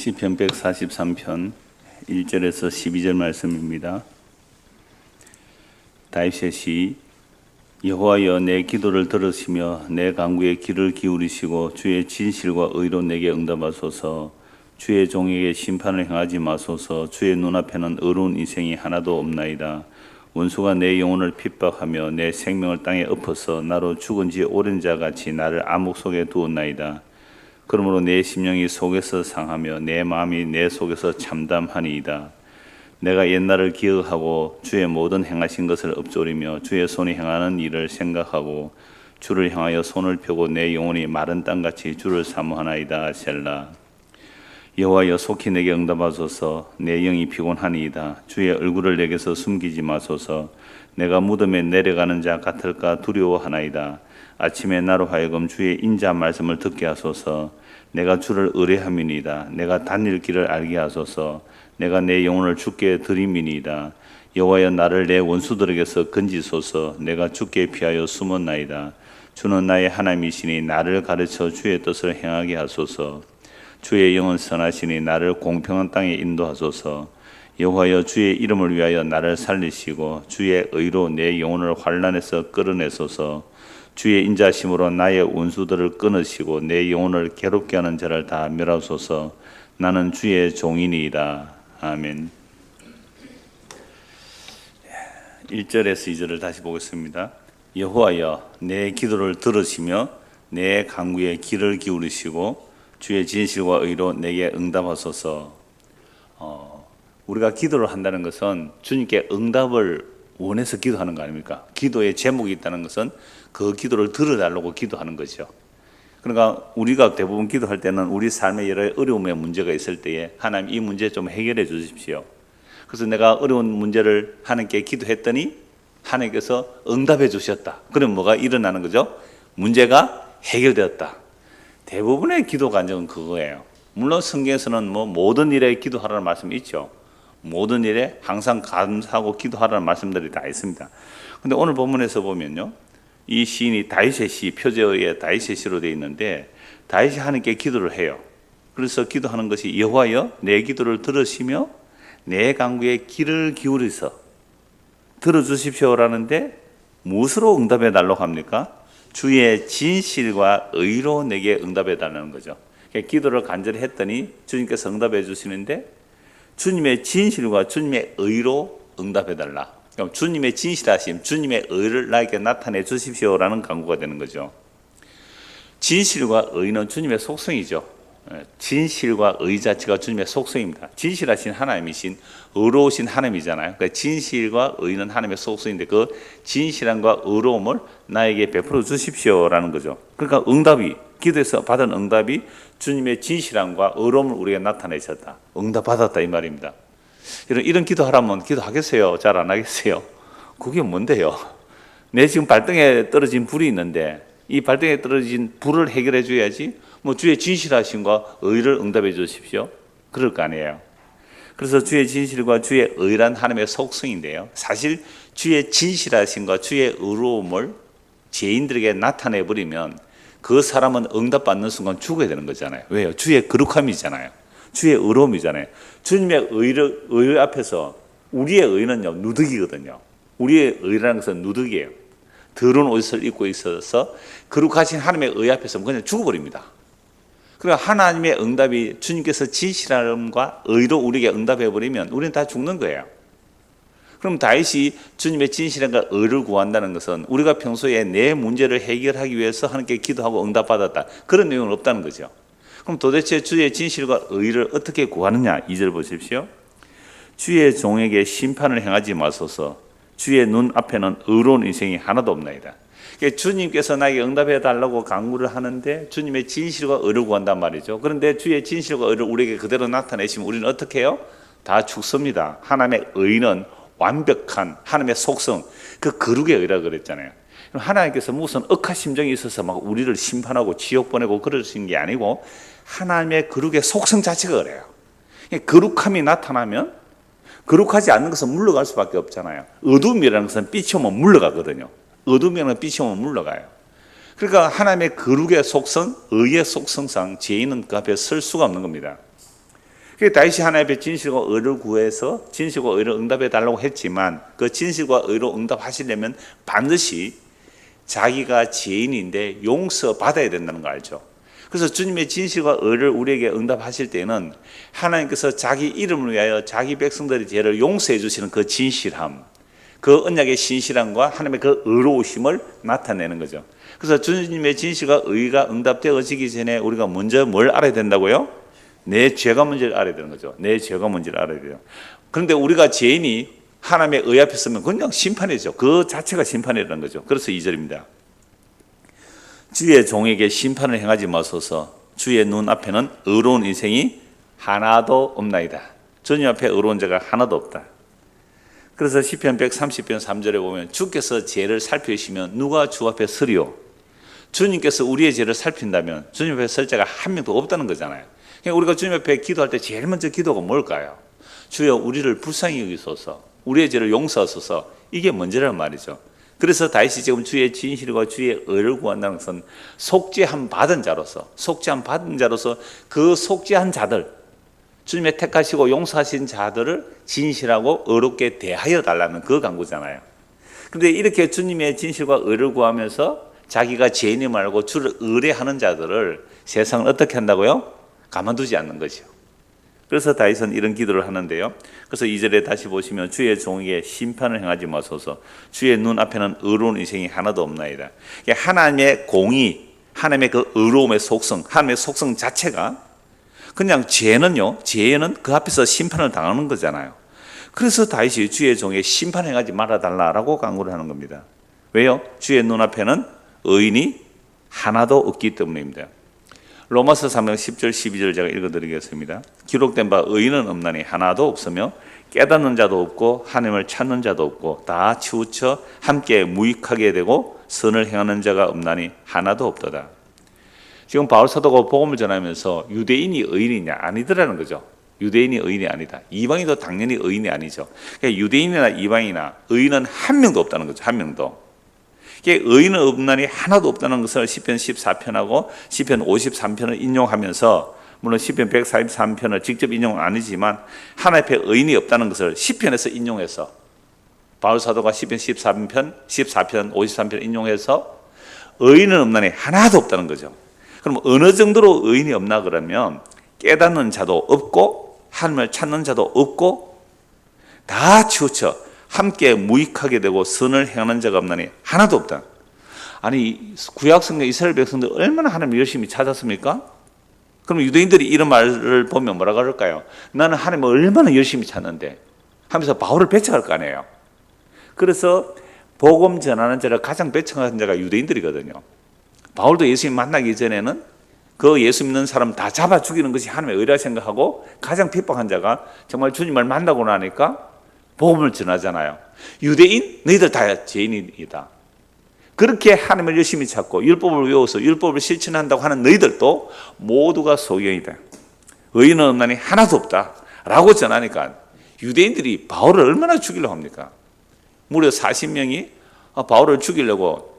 시편 143편 1절에서 12절 말씀입니다. 다윗의 시. 여호와여, 내 기도를 들으시며 내 간구에 귀를 기울이시고 주의 진실과 의로 내게 응답하소서. 주의 종에게 심판을 행하지 마소서. 주의 눈앞에는 의로운 인생이 하나도 없나이다. 원수가 내 영혼을 핍박하며 내 생명을 땅에 엎어서 나로 죽은 지 오랜 자 같이 나를 암흑 속에 두었나이다. 그러므로 내 심령이 속에서 상하며 내 마음이 내 속에서 참담하니이다. 내가 옛날을 기억하고 주의 모든 행하신 것을 읊조리며 주의 손이 행하는 일을 생각하고 주를 향하여 손을 펴고 내 영혼이 마른 땅같이 주를 사모하나이다. 셀라. 여호와여, 속히 내게 응답하소서. 내 영이 피곤하니이다. 주의 얼굴을 내게서 숨기지 마소서. 내가 무덤에 내려가는 자 같을까 두려워하나이다. 아침에 나로 하여금 주의 인자 말씀을 듣게 하소서. 내가 주를 의뢰함이니이다. 내가 다닐 길을 알게 하소서. 내가 내 영혼을 주께 드림이니이다. 여호와여, 나를 내 원수들에게서 건지소서. 내가 주께 피하여 숨었나이다. 주는 나의 하나님이시니 나를 가르쳐 주의 뜻을 행하게 하소서. 주의 영은 선하시니 나를 공평한 땅에 인도하소서. 여호와여, 주의 이름을 위하여 나를 살리시고 주의 의로 내 영혼을 환난에서 끌어내소서. 주의 인자심으로 나의 원수들을 끊으시고 내 영혼을 괴롭게 하는 자를 다 멸하소서. 나는 주의 종이니이다. 아멘. 1절에서 2절을 다시 보겠습니다. 여호와여, 내 기도를 들으시며 내 간구에 귀를 기울이시고 주의 진실과 의로 내게 응답하소서. 우리가 기도를 한다는 것은 주님께 응답을 원해서 기도하는 거 아닙니까? 기도의 제목이 있다는 것은 그 기도를 들어달라고 기도하는 거죠. 그러니까 우리가 대부분 기도할 때는 우리 삶에 여러 어려움의 문제가 있을 때에 하나님, 이 문제 좀 해결해 주십시오. 그래서 내가 어려운 문제를 하나님께 기도했더니 하나님께서 응답해 주셨다. 그럼 뭐가 일어나는 거죠? 문제가 해결되었다. 대부분의 기도 간증은 그거예요. 물론 성경에서는 모든 일에 기도하라는 말씀이 있죠. 모든 일에 항상 감사하고 기도하라는 말씀들이 다 있습니다. 근데 오늘 본문에서 보면요, 이 시인이 다윗의 시, 표제어에 다윗의 시로 되어 있는데 다윗이 하나님께 기도를 해요. 그래서 기도하는 것이 여호와여, 내 기도를 들으시며 내 간구에 귀를 기울이서 들어주십시오라는데 무엇으로 응답해 달라고 합니까? 주의 진실과 의로 내게 응답해 달라는 거죠. 기도를 간절히 했더니 주님께서 응답해 주시는데 주님의 진실과 주님의 의로 응답해 달라. 그럼 주님의 진실하심, 주님의 의를 나에게 나타내 주십시오라는 간구가 되는 거죠. 진실과 의는 주님의 속성이죠. 진실과 의 자체가 주님의 속성입니다. 진실하신 하나님이신 의로우신 하나님이잖아요. 그러니까 진실과 의는 하나님의 속성인데 그 진실함과 의로움을 나에게 베풀어 주십시오라는 거죠. 그러니까 응답이, 기도에서 받은 응답이 주님의 진실함과 의로움을 우리에게 나타내셨다. 응답 받았다 이 말입니다. 이런 기도하라면 기도하겠어요? 잘 안 하겠어요? 그게 뭔데요? 내 지금 발등에 떨어진 불이 있는데 이 발등에 떨어진 불을 해결해 줘야지 주의 진실하심과 의를 응답해 주십시오. 그럴 거 아니에요. 그래서 주의 진실과 주의 의란 하나님의 속성인데요. 사실 주의 진실하심과 주의 의로움을 죄인들에게 나타내 버리면 그 사람은 응답받는 순간 죽어야 되는 거잖아요. 왜요? 주의 거룩함이잖아요. 주의 의로움이잖아요. 주님의 의 앞에서 우리의 의는요, 누더기거든요. 우리의 의라는 것은 누더기예요. 더러운 옷을 입고 있어서 거룩하신 하나님의 의 앞에서 그냥 죽어버립니다. 그러니까 하나님의 응답이 주님께서 진실함과 의로 우리에게 응답해버리면 우리는 다 죽는 거예요. 그럼 다윗이 주님의 진실함과 의를 구한다는 것은 우리가 평소에 내 문제를 해결하기 위해서 하나님께 기도하고 응답받았다, 그런 내용은 없다는 거죠. 그럼 도대체 주의 진실과 의를 어떻게 구하느냐? 2절 보십시오. 주의 종에게 심판을 행하지 마소서. 주의 눈 앞에는 의로운 인생이 하나도 없나이다. 주님께서 나에게 응답해 달라고 간구를 하는데 주님의 진실과 의를 구한단 말이죠. 그런데 주의 진실과 의를 우리에게 그대로 나타내시면 우리는 어떻게 해요? 다 죽습니다. 하나님의 의는 완벽한 하나님의 속성, 그 거룩의 의라고 그랬잖아요. 하나님께서 무슨 억한 심정이 있어서 막 우리를 심판하고 지옥 보내고 그러신 게 아니고 하나님의 거룩의 속성 자체가 그래요. 거룩함이 나타나면 거룩하지 않는 것은 물러갈 수밖에 없잖아요. 어둠이라는 것은 빛이 오면 물러가거든요. 어둠이라는 빛이 오면 물러가요. 그러니까 하나님의 거룩의 속성, 의의 속성상 죄인은 그 앞에 설 수가 없는 겁니다. 다윗이 하나님 앞에 진실과 의를 구해서 진실과 의를 응답해 달라고 했지만 그 진실과 의로 응답하시려면 반드시 자기가 죄인인데 용서받아야 된다는 거 알죠? 그래서 주님의 진실과 의를 우리에게 응답하실 때는 하나님께서 자기 이름을 위하여 자기 백성들의 죄를 용서해 주시는 그 진실함, 그 언약의 신실함과 하나님의 그 의로우심을 나타내는 거죠. 그래서 주님의 진실과 의가 응답되어지기 전에 우리가 먼저 뭘 알아야 된다고요? 내 죄가 뭔지를 알아야 되는 거죠. 내 죄가 뭔지를 알아야 돼요. 그런데 우리가 죄인이 하나님의 의 앞에 서면 그냥 심판이죠. 그 자체가 심판이라는 거죠. 그래서 2절입니다. 주의 종에게 심판을 행하지 마소서. 주의 눈 앞에는 의로운 인생이 하나도 없나이다. 주님 앞에 의로운 자가 하나도 없다. 그래서 시편 130편 3절에 보면 주께서 죄를 살피시면 누가 주 앞에 서리요? 주님께서 우리의 죄를 살핀다면 주님 앞에 설 자가 한 명도 없다는 거잖아요. 그러니까 우리가 주님 앞에 기도할 때 제일 먼저 기도가 뭘까요? 주여 우리를 불쌍히 여기소서, 우리의 죄를 용서하소서. 이게 먼저란 말이죠. 그래서 다윗이 지금 주의 진실과 주의 의를 구한다는 것은 속죄함 받은 자로서 그 속죄한 자들, 주님의 택하시고 용서하신 자들을 진실하고 의롭게 대하여 달라는 그 간구잖아요. 그런데 이렇게 주님의 진실과 의를 구하면서 자기가 죄인임을 알고 주를 의뢰하는 자들을 세상은 어떻게 한다고요? 가만두지 않는 거죠. 그래서 다윗은 이런 기도를 하는데요. 그래서 2절에 다시 보시면 주의 종에게 심판을 행하지 마소서. 주의 눈 앞에는 의로운 인생이 하나도 없나이다. 하나님의 공의, 하나님의 그 의로움의 속성, 하나님의 속성 자체가 그냥 죄는 그 앞에서 심판을 당하는 거잖아요. 그래서 다윗이 주의 종에게 심판을 행하지 말아달라고 강구를 하는 겁니다. 왜요? 주의 눈앞에는 의인이 하나도 없기 때문입니다. 로마서 3장 10절 12절 제가 읽어드리겠습니다. 기록된 바 의인은 없나니 하나도 없으며 깨닫는 자도 없고 하나님을 찾는 자도 없고 다 치우쳐 함께 무익하게 되고 선을 행하는 자가 없나니 하나도 없도다. 지금 바울 사도가 복음을 전하면서 유대인이 의인이냐? 아니더라는 거죠. 유대인이 의인이 아니다. 이방인도 당연히 의인이 아니죠. 그러니까 유대인이나 이방인이나 의인은 한 명도 없다는 거죠. 한 명도. 의인은 없나니 하나도 없다는 것을 시편 14편하고 시편 53편을 인용하면서, 물론 시편 143편을 직접 인용은 아니지만 하나님 앞에 의인이 없다는 것을 시편에서 인용해서, 바울 사도가 시편 14편, 53편 인용해서 의인은 없나니 하나도 없다는 거죠. 그럼 어느 정도로 의인이 없나 그러면 깨닫는 자도 없고 하나님을 찾는 자도 없고 다 치우쳐 함께 무익하게 되고 선을 행하는 자가 없나니 하나도 없다. 아니 구약성경 이스라엘 백성들 얼마나 하나님을 열심히 찾았습니까? 그럼 유대인들이 이런 말을 보면 뭐라 그럴까요? 나는 하나님을 얼마나 열심히 찾는데 하면서 바울을 배척할 거 아니에요. 그래서 복음 전하는 자를 가장 배척하는 자가 유대인들이거든요. 바울도 예수님 만나기 전에는 그 예수 믿는 사람 다 잡아 죽이는 것이 하나님의 의라 생각하고 가장 핍박한 자가 정말 주님을 만나고 나니까 복음을 전하잖아요. 유대인? 너희들 다 죄인이다. 그렇게 하나님을 열심히 찾고 율법을 외워서 율법을 실천한다고 하는 너희들도 모두가 소경이다. 의인은 없나니 하나도 없다 라고 전하니까 유대인들이 바울을 얼마나 죽이려고 합니까? 무려 40명이 바울을 죽이려고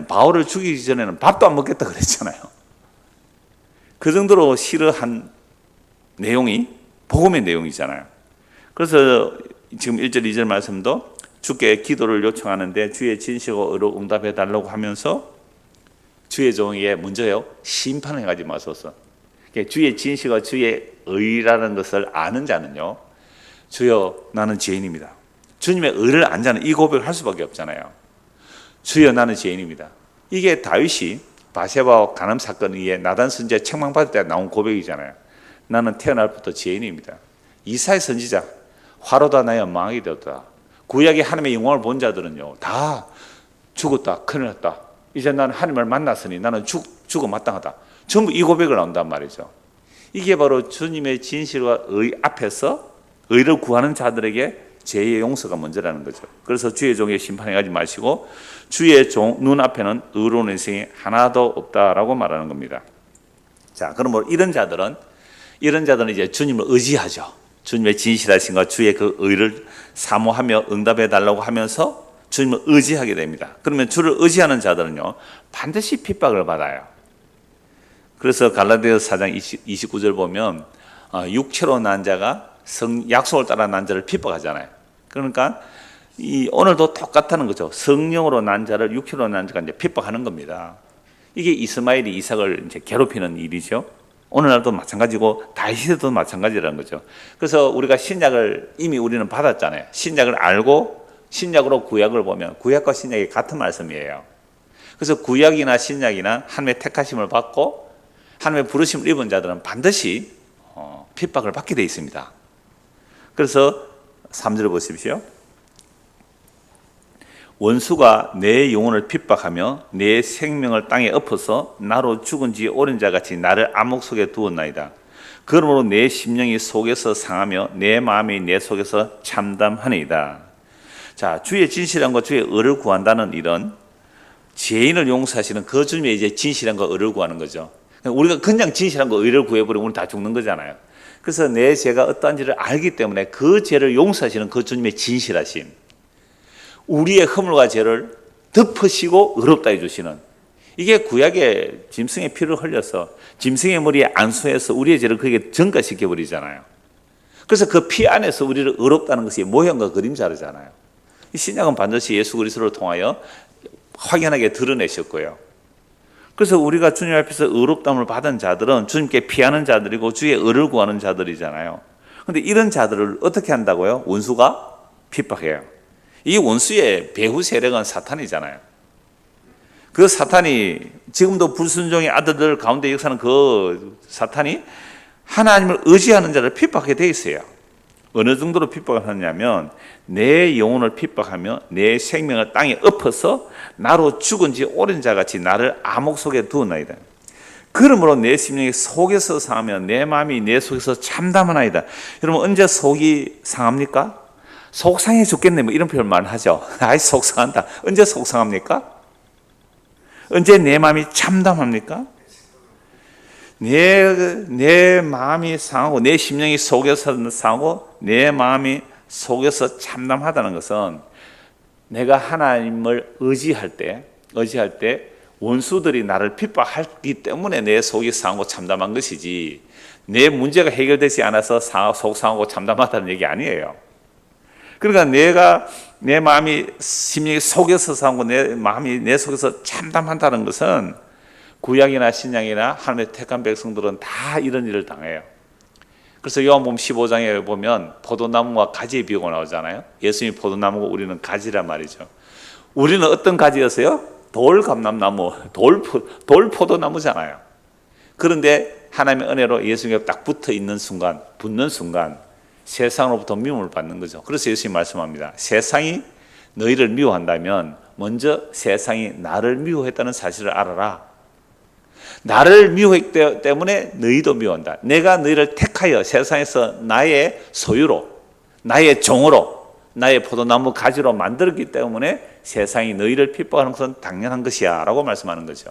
바울을 죽이기 전에는 밥도 안 먹겠다 그랬잖아요. 그 정도로 싫어한 내용이 복음의 내용이잖아요. 그래서 지금 1절 2절 말씀도 주께 기도를 요청하는데 주의 진실과 의로 응답해 달라고 하면서 주의 종에게 먼저요 심판을 행하지 마소서. 주의 진실과 주의 의라는 것을 아는 자는요, 주여 나는 죄인입니다. 주님의 의를 안 자는 이 고백을 할 수밖에 없잖아요. 주여 나는 죄인입니다. 이게 다윗이 바세바와 간음 사건에 의해 나단 선지자 책망받을 때 나온 고백이잖아요. 나는 태어날부터 죄인입니다. 이사야 선지자 화로다 나여 망하게 되었다. 구약의 하나님의 영광을 본 자들은요 다 죽었다, 큰일 났다, 이제 나는 하나님을 만났으니 나는 죽어 마땅하다. 전부 이 고백을 나온단 말이죠. 이게 바로 주님의 진실과 의 앞에서 의를 구하는 자들에게 죄의 용서가 먼저라는 거죠. 그래서 주의 종에게 심판하지 마시고 주의 종 눈앞에는 의로운 인생이 하나도 없다라고 말하는 겁니다. 자, 그럼 이런 자들은 이제 주님을 의지하죠. 주님의 진실하신과 주의 그 의를 사모하며 응답해 달라고 하면서 주님을 의지하게 됩니다. 그러면 주를 의지하는 자들은요 반드시 핍박을 받아요. 그래서 갈라디아서 4장 29절 보면 육체로 난 자가 약속을 따라 난 자를 핍박하잖아요. 그러니까 오늘도 똑같다는 거죠. 성령으로 난 자를 육체로 난 자가 이제 핍박하는 겁니다. 이게 이스마엘이 이삭을 이제 괴롭히는 일이죠. 오늘날도 마찬가지고 다윗에도 마찬가지라는 거죠. 그래서 우리가 신약을 이미 우리는 받았잖아요. 신약을 알고 신약으로 구약을 보면 구약과 신약이 같은 말씀이에요. 그래서 구약이나 신약이나 하나님의 택하심을 받고 하나님의 부르심을 입은 자들은 반드시 핍박을 받게 되어 있습니다. 그래서 3절을 보십시오. 원수가 내 영혼을 핍박하며 내 생명을 땅에 엎어서 나로 죽은 지 오랜 자같이 나를 암흑 속에 두었나이다. 그러므로 내 심령이 속에서 상하며 내 마음이 내 속에서 참담하니이다. 자, 주의 진실한 것, 주의 의를 구한다는 일은 죄인을 용서하시는 그 주님의 이제 진실한 것, 의를 구하는 거죠. 우리가 그냥 진실한 것, 의를 구해버리면 우리 다 죽는 거잖아요. 그래서 내 죄가 어떠한지를 알기 때문에 그 죄를 용서하시는 그 주님의 진실하심, 우리의 허물과 죄를 덮으시고 의롭다 해주시는, 이게 구약의 짐승의 피를 흘려서 짐승의 머리에 안수해서 우리의 죄를 그에게 전가시켜 버리잖아요. 그래서 그 피 안에서 우리를 의롭다는 것이 모형과 그림자르잖아요. 이 신약은 반드시 예수 그리스도를 통하여 확연하게 드러내셨고요. 그래서 우리가 주님 앞에서 의롭다함을 받은 자들은 주님께 피하는 자들이고 주의 의를 구하는 자들이잖아요. 그런데 이런 자들을 어떻게 한다고요? 원수가 핍박해요. 이 원수의 배후 세력은 사탄이잖아요. 그 사탄이 지금도 불순종의 아들들 가운데 역사는 그 사탄이 하나님을 의지하는 자를 핍박하게 돼 있어요. 어느 정도로 핍박을 하냐면 내 영혼을 핍박하며 내 생명을 땅에 엎어서 나로 죽은 지 오랜 자같이 나를 암흑 속에 두었나이다. 그러므로 내 심령이 속에서 상하며 내 마음이 내 속에서 참담하나이다. 여러분, 언제 속이 상합니까? 속상해 죽겠네, 뭐 이런 표현 많이 하죠. 아이, 속상한다. 언제 속상합니까? 언제 내 마음이 참담합니까? 내 마음이 상하고 내 심령이 속에서 상하고 내 마음이 속에서 참담하다는 것은 내가 하나님을 의지할 때 원수들이 나를 핍박하기 때문에 내 속이 상하고 참담한 것이지, 내 문제가 해결되지 않아서 속상하고 참담하다는 얘기 아니에요. 그러니까 내 마음이 심령이 속에서 상하고 내 마음이 내 속에서 참담한다는 것은 구약이나 신약이나 하나님의 택한 백성들은 다 이런 일을 당해요. 그래서 요한복음 15장에 보면 포도나무와 가지의 비유가 나오잖아요. 예수님이 포도나무고 우리는 가지란 말이죠. 우리는 어떤 가지였어요? 돌감람나무, 돌포도나무잖아요. 그런데 하나님의 은혜로 예수님께 딱 붙는 순간 세상으로부터 미움을 받는 거죠. 그래서 예수님이 말씀합니다. 세상이 너희를 미워한다면 먼저 세상이 나를 미워했다는 사실을 알아라. 나를 미워했기 때문에 너희도 미워한다. 내가 너희를 택하여 세상에서 나의 소유로, 나의 종으로, 나의 포도나무 가지로 만들었기 때문에 세상이 너희를 핍박하는 것은 당연한 것이야 라고 말씀하는 거죠.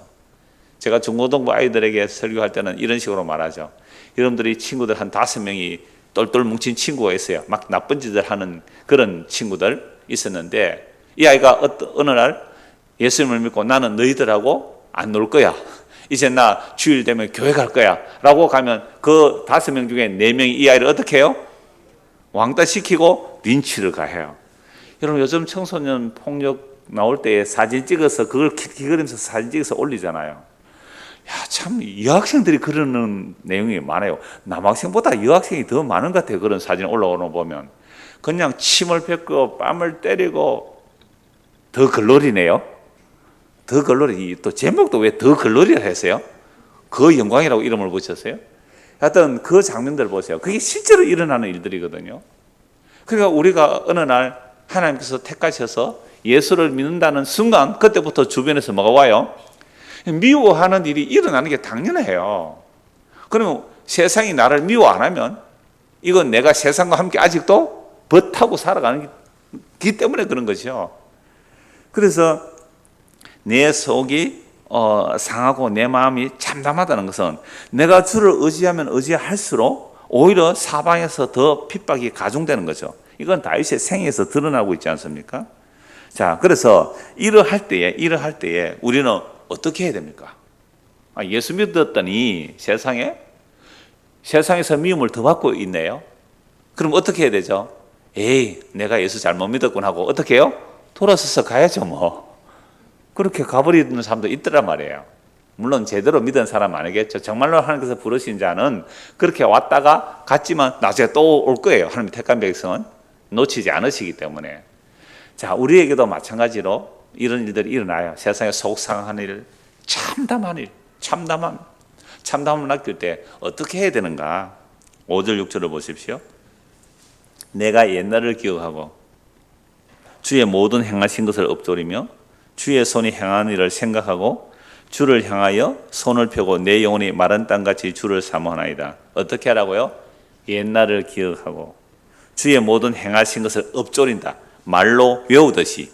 제가 중고등부 아이들에게 설교할 때는 이런 식으로 말하죠. 여러분들이 친구들 한 5명이 똘똘 뭉친 친구가 있어요. 막 나쁜 짓을 하는 그런 친구들 있었는데, 이 아이가 어느 날 예수님을 믿고 나는 너희들하고 안 놀 거야, 이제 나 주일 되면 교회 갈 거야 라고 가면 그 5명 중에 4명이 이 아이를 어떻게 해요? 왕따시키고 린치를 가해요. 여러분, 요즘 청소년 폭력 나올 때 사진 찍어서 그걸 기다리면서 사진 찍어서 올리잖아요. 야, 참 여학생들이 그러는 내용이 많아요. 남학생보다 여학생이 더 많은 것 같아요. 그런 사진 올라오는 거 보면 그냥 침을 뱉고 뺨을 때리고, 더 글로리네요. 더 글로리. 또 제목도 왜 더 글로리라 했어요? 그 영광이라고 이름을 붙였어요. 하여튼 그 장면들 보세요. 그게 실제로 일어나는 일들이거든요. 그러니까 우리가 어느 날 하나님께서 택하셔서 예수를 믿는다는 순간, 그때부터 주변에서 뭐가 와요? 미워하는 일이 일어나는 게 당연해요. 그러면 세상이 나를 미워 안 하면 이건 내가 세상과 함께 아직도 버타고 살아가는 기 때문에 그런 거죠. 그래서 내 속이 상하고 내 마음이 참담하다는 것은 내가 주를 의지하면 의지할수록 오히려 사방에서 더 핍박이 가중되는 거죠. 이건 다윗의 생애에서 드러나고 있지 않습니까? 자, 그래서 이러할 때에 우리는 어떻게 해야 됩니까? 예수 믿었더니 세상에 세상에서 미움을 더 받고 있네요. 그럼 어떻게 해야 되죠? 에이, 내가 예수 잘못 믿었군 하고 어떻게 해요? 돌아서서 가야죠 뭐. 그렇게 가버리는 사람도 있더란 말이에요. 물론 제대로 믿은 사람 아니겠죠. 정말로 하나님께서 부르신 자는 그렇게 왔다가 갔지만 나중에 또 올 거예요. 하나님 택한 백성은 놓치지 않으시기 때문에. 자, 우리에게도 마찬가지로 이런 일들이 일어나요. 세상에 속상한 일, 참담한 일, 참담함을 느낄 때 어떻게 해야 되는가? 5절 6절을 보십시오. 내가 옛날을 기억하고 주의 모든 행하신 것을 엎조리며 주의 손이 행한 일을 생각하고 주를 향하여 손을 펴고 내 영혼이 마른 땅같이 주를 사모하나이다. 어떻게 하라고요? 옛날을 기억하고 주의 모든 행하신 것을 엎조린다. 말로 외우듯이,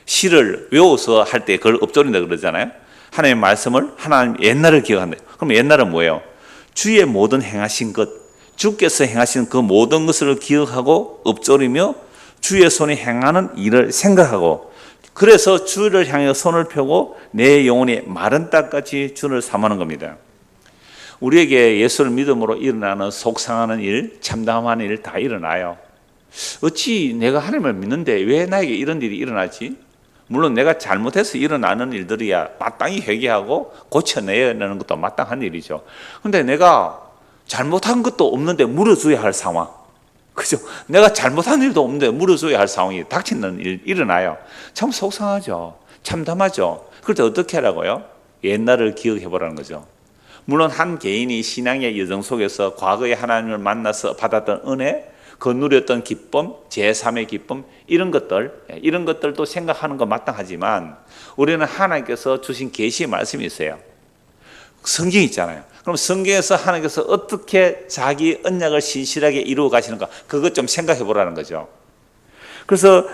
시를 외워서 할 때 그걸 엎조린다 그러잖아요. 하나님의 말씀을 하나님 옛날을 기억한다. 그럼 옛날은 뭐예요? 주의 모든 행하신 것, 주께서 행하신 그 모든 것을 기억하고 엎조리며 주의 손이 행하는 일을 생각하고, 그래서 주를 향해 손을 펴고 내 영혼이 마른 땅같이 주를 사모하는 겁니다. 우리에게 예수를 믿음으로 일어나는 속상하는 일, 참담한 일 다 일어나요. 어찌 내가 하나님을 믿는데 왜 나에게 이런 일이 일어나지? 물론 내가 잘못해서 일어나는 일들이야 마땅히 회개하고 고쳐내야 하는 것도 마땅한 일이죠. 그런데 내가 잘못한 것도 없는데 물어줘야 할 상황, 그죠? 내가 잘못한 일도 없는데 물어줘야 할 상황이 닥치는 일 일어나요. 참 속상하죠. 참담하죠. 그럴 때 어떻게 하라고요? 옛날을 기억해 보라는 거죠. 물론 한 개인이 신앙의 여정 속에서 과거에 하나님을 만나서 받았던 은혜, 그 누렸던 기쁨, 제3의 기쁨, 이런 것들도 생각하는 거 마땅하지만 우리는 하나님께서 주신 계시의 말씀이 있어요. 성경이 있잖아요. 그럼 성경에서 하나님께서 어떻게 자기 언약을 신실하게 이루어 가시는가, 그것 좀 생각해 보라는 거죠. 그래서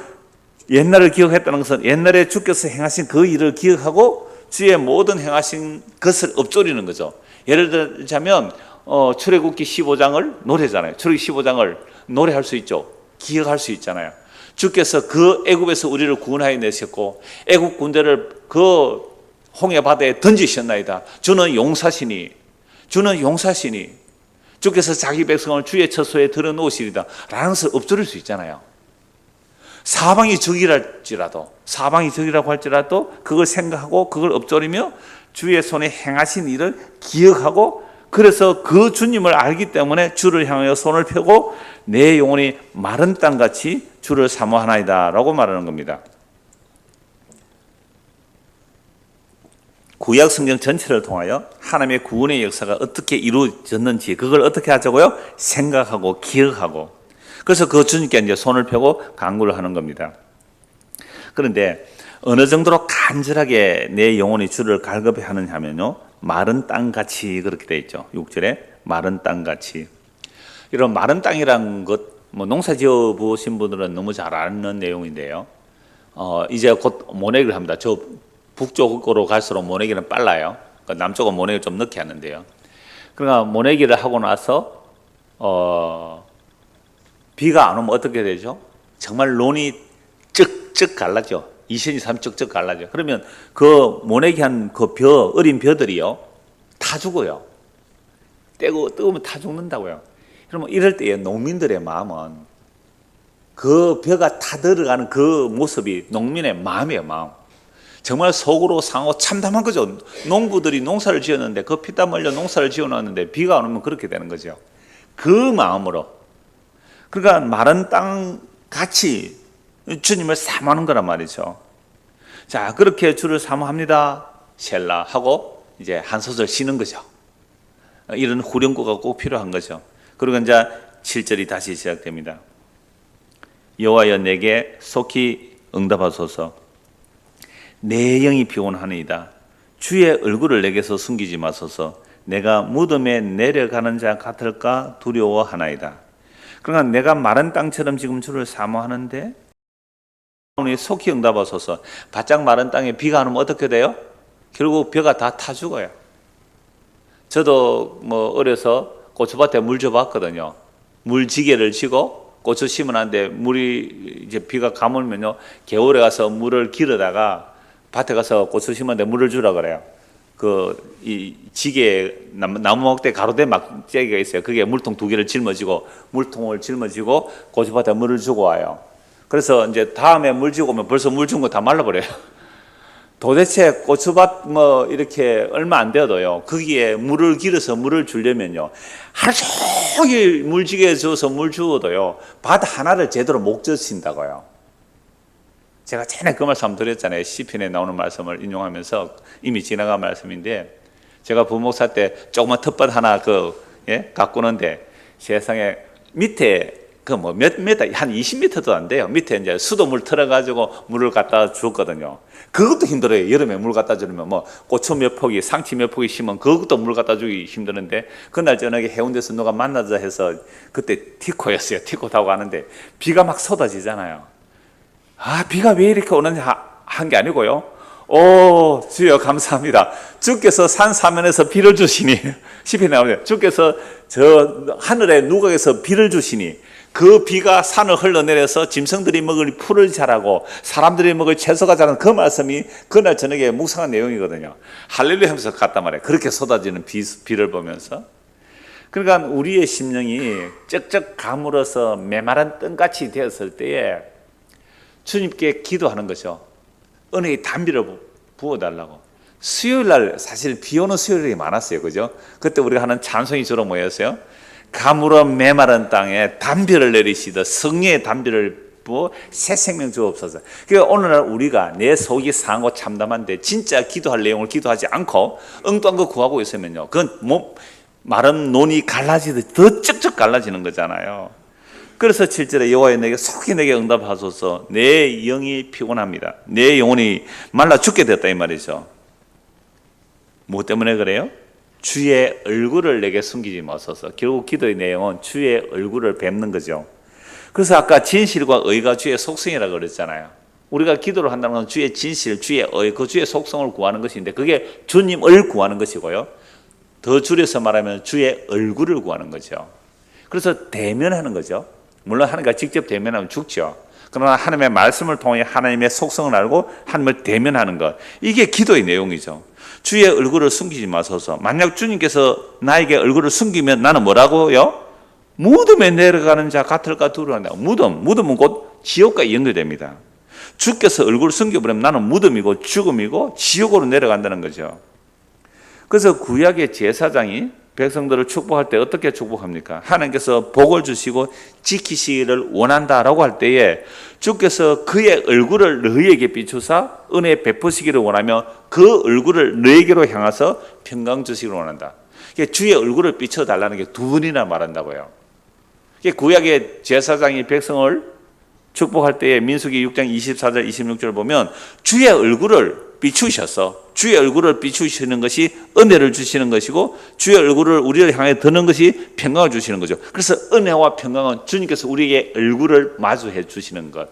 옛날을 기억했다는 것은 옛날에 주께서 행하신 그 일을 기억하고 주의 모든 행하신 것을 엎조리는 거죠. 예를 들자면 출애굽기 15장을 노래잖아요. 출애굽기 15장을 노래할 수 있죠. 기억할 수 있잖아요. 주께서 그 애굽에서 우리를 구원하여 내셨고 애굽 군대를 그 홍해 바다에 던지셨나이다. 주는 용사시니 주께서 자기 백성을 주의 처소에 들어놓으시리다 라는 것을 엎조릴 수 있잖아요. 사방이 적이라고 할지라도 그걸 생각하고 그걸 엎조리며 주의 손에 행하신 일을 기억하고, 그래서 그 주님을 알기 때문에 주를 향하여 손을 펴고 내 영혼이 마른 땅같이 주를 사모하나이다 라고 말하는 겁니다. 구약 성경 전체를 통하여 하나님의 구원의 역사가 어떻게 이루어졌는지 그걸 어떻게 하자고요? 생각하고 기억하고, 그래서 그 주님께 이제 손을 펴고 간구를 하는 겁니다. 그런데 어느 정도로 간절하게 내 영혼이 주를 갈급해 하느냐 하면요, 마른 땅같이 그렇게 돼 있죠. 6절에 마른 땅같이. 이런 마른 땅이란 것, 농사 지어 보신 분들은 너무 잘 아는 내용인데요. 이제 곧 모내기를 합니다. 저 북쪽으로 갈수록 모내기는 빨라요. 그러니까 남쪽은 모내기를 좀 늦게 하는데요. 그러니까 모내기를 하고 나서 비가 안 오면 어떻게 되죠? 정말 논이 쩍쩍 갈라져. 2cm, 3cm 쩍쩍 갈라져. 그러면 그 모내기 한 그 어린 벼들이요, 다 죽어요. 뜨거우면 다 죽는다고요. 그러면 이럴 때 농민들의 마음은 그 벼가 다 들어가는 그 모습이 농민의 마음이에요, 마음. 정말 속으로 상하고 참담한 거죠. 농부들이 농사를 지었는데 그 피땀 흘려 농사를 지어놨는데 비가 안 오면 그렇게 되는 거죠. 그 마음으로. 그러니까 마른 땅 같이 주님을 사모하는 거란 말이죠. 자, 그렇게 주를 사모합니다. 셀라 하고 이제 한 소절 쉬는 거죠. 이런 후렴구가 꼭 필요한 거죠. 그리고 이제 7절이 다시 시작됩니다. 여호와여 내게 속히 응답하소서. 내 영이 피곤하니이다. 주의 얼굴을 내게서 숨기지 마소서. 내가 무덤에 내려가는 자 같을까 두려워하나이다. 그러니까 내가 마른 땅처럼 지금 주를 사모하는데 속히 응답하소서. 바짝 마른 땅에 비가 안 오면 어떻게 돼요? 결국 벼가 다 타 죽어요. 저도 어려서 고추밭에 물 줘봤거든요. 물지게를 지고 고추 심으는데 물이 이제 비가 가물면요, 겨울에 가서 물을 길어다가 밭에 가서 고추 심었는데 물을 주라 그래요. 이 지게 나무 막대 가로대 막대기가 있어요. 그게 물통 두 개를 짊어지고 물통을 짊어지고 고추밭에 물을 주고 와요. 그래서 이제 다음에 물 주고 오면 벌써 물 준 거 다 말라버려요. 도대체 고추밭 이렇게 얼마 안 되어도요, 거기에 물을 길어서 물을 주려면요, 하루 종일 물지게 줘서 물 주어도요, 밭 하나를 제대로 못 젖힌다고요. 제가 전에 그 말씀 드렸잖아요. 시편에 나오는 말씀을 인용하면서 이미 지나간 말씀인데, 제가 부목사 때 조그만 텃밭 하나 가꾸는데 세상에 밑에 몇 미터, 한 20m도 안 돼요. 밑에 이제 수돗물 틀어가지고 물을 갖다 줬거든요. 그것도 힘들어요. 여름에 물 갖다 주려면 고추 몇 포기, 상치 몇 포기 심으면 그것도 물 갖다 주기 힘드는데, 그날 저녁에 해운대에서 누가 만나자 해서 그때 티코였어요. 티코 타고 가는데 비가 막 쏟아지잖아요. 비가 왜 이렇게 오는지 한 게 아니고요. 주여 감사합니다. 주께서 산 사면에서 비를 주시니, 시편에 나오네요. 주께서 저 하늘의 누각에서 비를 주시니, 그 비가 산을 흘러내려서 짐승들이 먹을 풀을 자라고 사람들이 먹을 채소가 자라는 그 말씀이 그날 저녁에 묵상한 내용이거든요. 할렐루야 하면서 갔단 말이에요. 그렇게 쏟아지는 비를 보면서. 그러니까 우리의 심령이 쩍쩍 가물어서 메마른 뜬같이 되었을 때에 주님께 기도하는 거죠. 은혜의 단비를 부어달라고. 수요일날 사실 비 오는 수요일이 많았어요. 그죠? 그때 우리가 하는 찬송이 주로 뭐였어요? 가물어 메마른 땅에 단비를 내리시듯 성령의 단비를 부어 새 생명 주옵소서. 그러니까 오늘날 우리가 내 속이 상하고 참담한데 진짜 기도할 내용을 기도하지 않고 엉뚱한 거 구하고 있으면요, 그건 마른 논이 갈라지듯 더 쩍쩍 갈라지는 거잖아요. 그래서 7절에 여호와여 내게 속히 내게 응답하소서. 내 영이 피곤합니다. 내 영혼이 말라 죽게 되었다 이 말이죠. 뭐 때문에 그래요? 주의 얼굴을 내게 숨기지 마소서. 결국 기도의 내용은 주의 얼굴을 뵙는 거죠. 그래서 아까 진실과 의가 주의 속성이라고 그랬잖아요. 우리가 기도를 한다는 건 주의 진실, 주의 의, 그 주의 속성을 구하는 것인데, 그게 주님을 구하는 것이고요. 더 줄여서 말하면 주의 얼굴을 구하는 거죠. 그래서 대면하는 거죠. 물론 하나님과 직접 대면하면 죽죠. 그러나 하나님의 말씀을 통해 하나님의 속성을 알고 하나님을 대면하는 것, 이게 기도의 내용이죠. 주의 얼굴을 숨기지 마소서. 만약 주님께서 나에게 얼굴을 숨기면 나는 뭐라고요? 무덤에 내려가는 자 같을까 두려워한다. 무덤은 곧 지옥과 연결됩니다. 주께서 얼굴을 숨겨버리면 나는 무덤이고 죽음이고 지옥으로 내려간다는 거죠. 그래서 구약의 제사장이 백성들을 축복할 때 어떻게 축복합니까? 하나님께서 복을 주시고 지키시기를 원한다라고 할 때에 주께서 그의 얼굴을 너희에게 비추사 은혜 베푸시기를 원하며 그 얼굴을 너희에게로 향해서 평강 주시기를 원한다. 주의 얼굴을 비춰달라는 게 두 번이나 말한다고요. 구약의 제사장이 백성을 축복할 때에 민수기 6장 24절 26절 보면 주의 얼굴을 비추셔서, 주의 얼굴을 비추시는 것이 은혜를 주시는 것이고 주의 얼굴을 우리를 향해 드는 것이 평강을 주시는 거죠. 그래서 은혜와 평강은 주님께서 우리에게 얼굴을 마주해 주시는 것.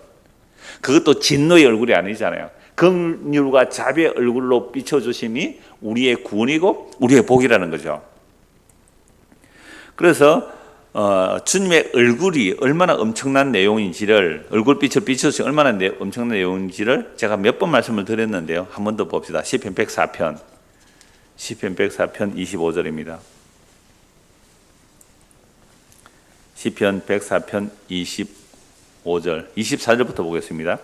그것도 진노의 얼굴이 아니잖아요. 긍휼과 자비의 얼굴로 비춰주심이 우리의 구원이고 우리의 복이라는 거죠. 그래서 주님의 얼굴이 얼마나 엄청난 내용인지를, 얼굴빛을 비춰서 얼마나 엄청난 내용인지를 제가 몇 번 말씀을 드렸는데요. 한 번 더 봅시다. 시편 104편 25절입니다. 시편 104편 25절 24절부터 보겠습니다.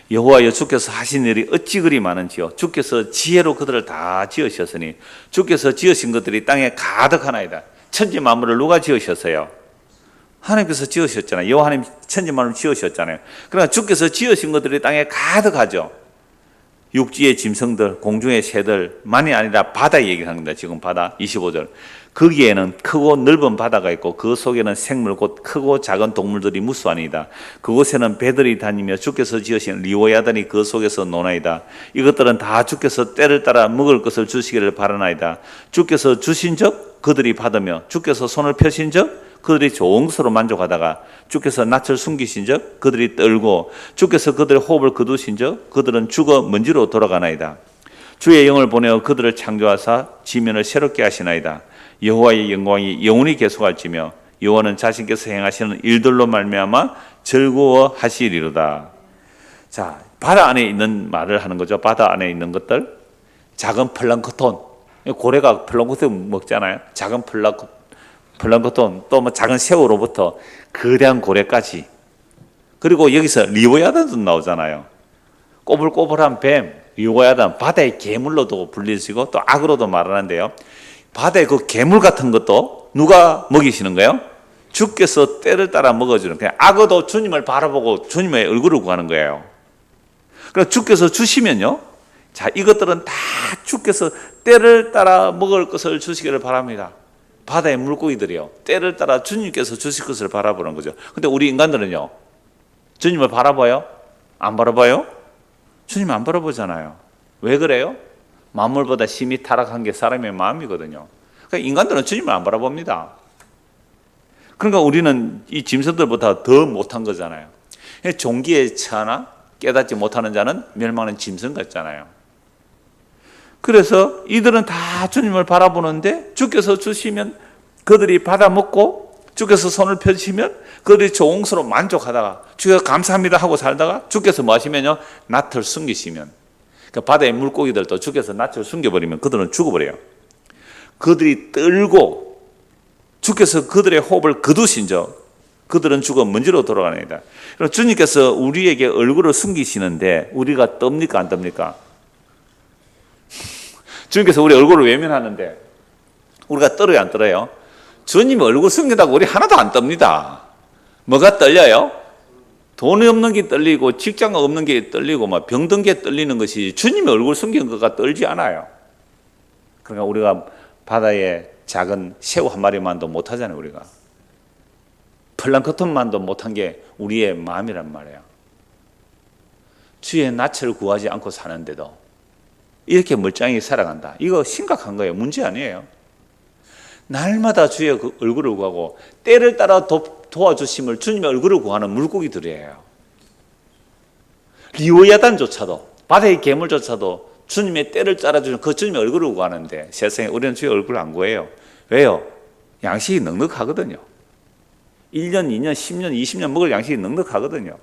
여호와여 주께서 하신 일이 어찌 그리 많은지요. 주께서 지혜로 그들을 다 지으셨으니 주께서 지으신 것들이 땅에 가득하나이다. 천지 만물을 누가 지으셨어요? 하나님께서 지으셨잖아요. 여호와 하나님 천지 만물을 지으셨잖아요. 그러나 주께서 지으신 것들이 땅에 가득하죠. 육지의 짐승들, 공중의 새들 만이 아니라 바다 얘기하는 겁니다. 지금 바다 25절. 거기에는 크고 넓은 바다가 있고 그 속에는 생물 곧 크고 작은 동물들이 무수하니이다. 그곳에는 배들이 다니며 주께서 지으신 리오야단이 그 속에서 노나이다. 이것들은 다 주께서 때를 따라 먹을 것을 주시기를 바라나이다. 주께서 주신 적 그들이 받으며 주께서 손을 펴신 적 그들이 좋은 것으로 만족하다가 주께서 낯을 숨기신 적 그들이 떨고 주께서 그들의 호흡을 거두신 적 그들은 죽어 먼지로 돌아가나이다. 주의 영을 보내어 그들을 창조하사 지면을 새롭게 하시나이다. 여호와의 영광이 영원히 계속할지며 여호와는 자신께서 행하시는 일들로 말미암아 즐거워하시리로다. 자, 바다 안에 있는 말을 하는 거죠. 바다 안에 있는 것들, 작은 플랑크톤, 고래가 플랑크톤 먹잖아요. 작은 플랑크톤, 또 뭐 작은 새우로부터 거대한 고래까지. 그리고 여기서 리오야단도 나오잖아요. 꼬불꼬불한 뱀, 리오야단, 바다의 괴물로도 불리시고 또 악으로도 말하는데요. 바다의 그 괴물 같은 것도 누가 먹이시는 거예요? 주께서 때를 따라 먹어주는, 그냥 악어도 주님을 바라보고 주님의 얼굴을 구하는 거예요. 그러니까 주께서 주시면요, 자, 이것들은 다 주께서 때를 따라 먹을 것을 주시기를 바랍니다. 바다의 물고기들이요, 때를 따라 주님께서 주실 것을 바라보는 거죠. 근데 우리 인간들은요, 주님을 바라봐요? 안 바라봐요? 주님 안 바라보잖아요. 왜 그래요? 만물보다 심히 타락한 게 사람의 마음이거든요. 그러니까 인간들은 주님을 안 바라봅니다. 그러니까 우리는 이 짐승들보다 더 못한 거잖아요. 종기에 처하나 깨닫지 못하는 자는 멸망하는 짐승 같잖아요. 그래서 이들은 다 주님을 바라보는데 주께서 주시면 그들이 받아먹고, 주께서 손을 펴시면 그들이 조응스러워 만족하다가 주께서 감사합니다 하고 살다가 주께서 뭐 하시면요, 낯을 숨기시면, 그 바다의 물고기들도 주께서 낯을 숨겨버리면 그들은 죽어버려요. 그들이 떨고 주께서 그들의 호흡을 거두신 적, 그들은 죽어 먼지로 돌아가니다. 주님께서 우리에게 얼굴을 숨기시는데 우리가 떱니까 안 떱니까? 주님께서 우리 얼굴을 외면하는데 우리가 떨어요 안 떨어요? 주님이 얼굴 숨긴다고 우리 하나도 안 떱니다. 뭐가 떨려요? 돈이 없는 게 떨리고 직장 없는 게 떨리고 막 병든 게 떨리는 것이 주님의 얼굴 숨긴 것가 떨지 않아요. 그러니까 우리가 바다에 작은 새우 한 마리만도 못하잖아요. 우리가 플랑크톤만도 못한 게 우리의 마음이란 말이에요. 주의 낯을 구하지 않고 사는데도 이렇게 멀쩡히 살아간다. 이거 심각한 거예요. 문제 아니에요. 날마다 주의 그 얼굴을 구하고 때를 따라 도와주심을 주님의 얼굴을 구하는 물고기들이에요. 리오야단조차도, 바다의 괴물조차도 주님의 때를 따라주는 그 주님의 얼굴을 구하는데 세상에 우리는 주의 얼굴을 안 구해요. 왜요? 양식이 넉넉하거든요. 1년, 2년, 10년, 20년 먹을 양식이 넉넉하거든요.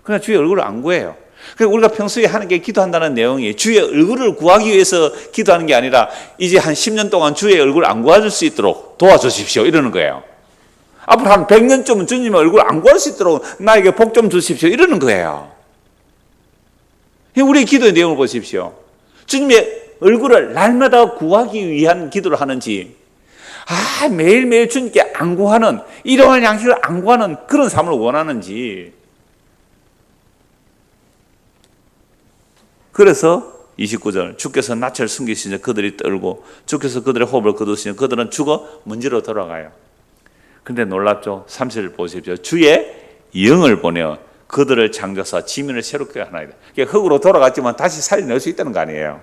그냥 주의 얼굴을 안 구해요. 그러니까 우리가 평소에 하는 게 기도한다는 내용이 주의 얼굴을 구하기 위해서 기도하는 게 아니라 이제 한 10년 동안 주의 얼굴을 안 구할 수 있도록 도와주십시오 이러는 거예요. 앞으로 한 100년쯤은 주님의 얼굴을 안 구할 수 있도록 나에게 복 좀 주십시오 이러는 거예요. 우리의 기도의 내용을 보십시오. 주님의 얼굴을 날마다 구하기 위한 기도를 하는지, 매일매일 주님께 안 구하는, 일용할 양식을 안 구하는 그런 삶을 원하는지. 그래서 29절, 주께서 낯을 숨기시니 그들이 떨고 주께서 그들의 호흡을 거두시니 그들은 죽어 먼지로 돌아가요. 근데 놀랍죠? 30절 보십시오. 주의 영을 보내어 그들을 창조사 지면을 새롭게 하나이다. 흙으로 돌아갔지만 다시 살려낼 수 있다는 거 아니에요.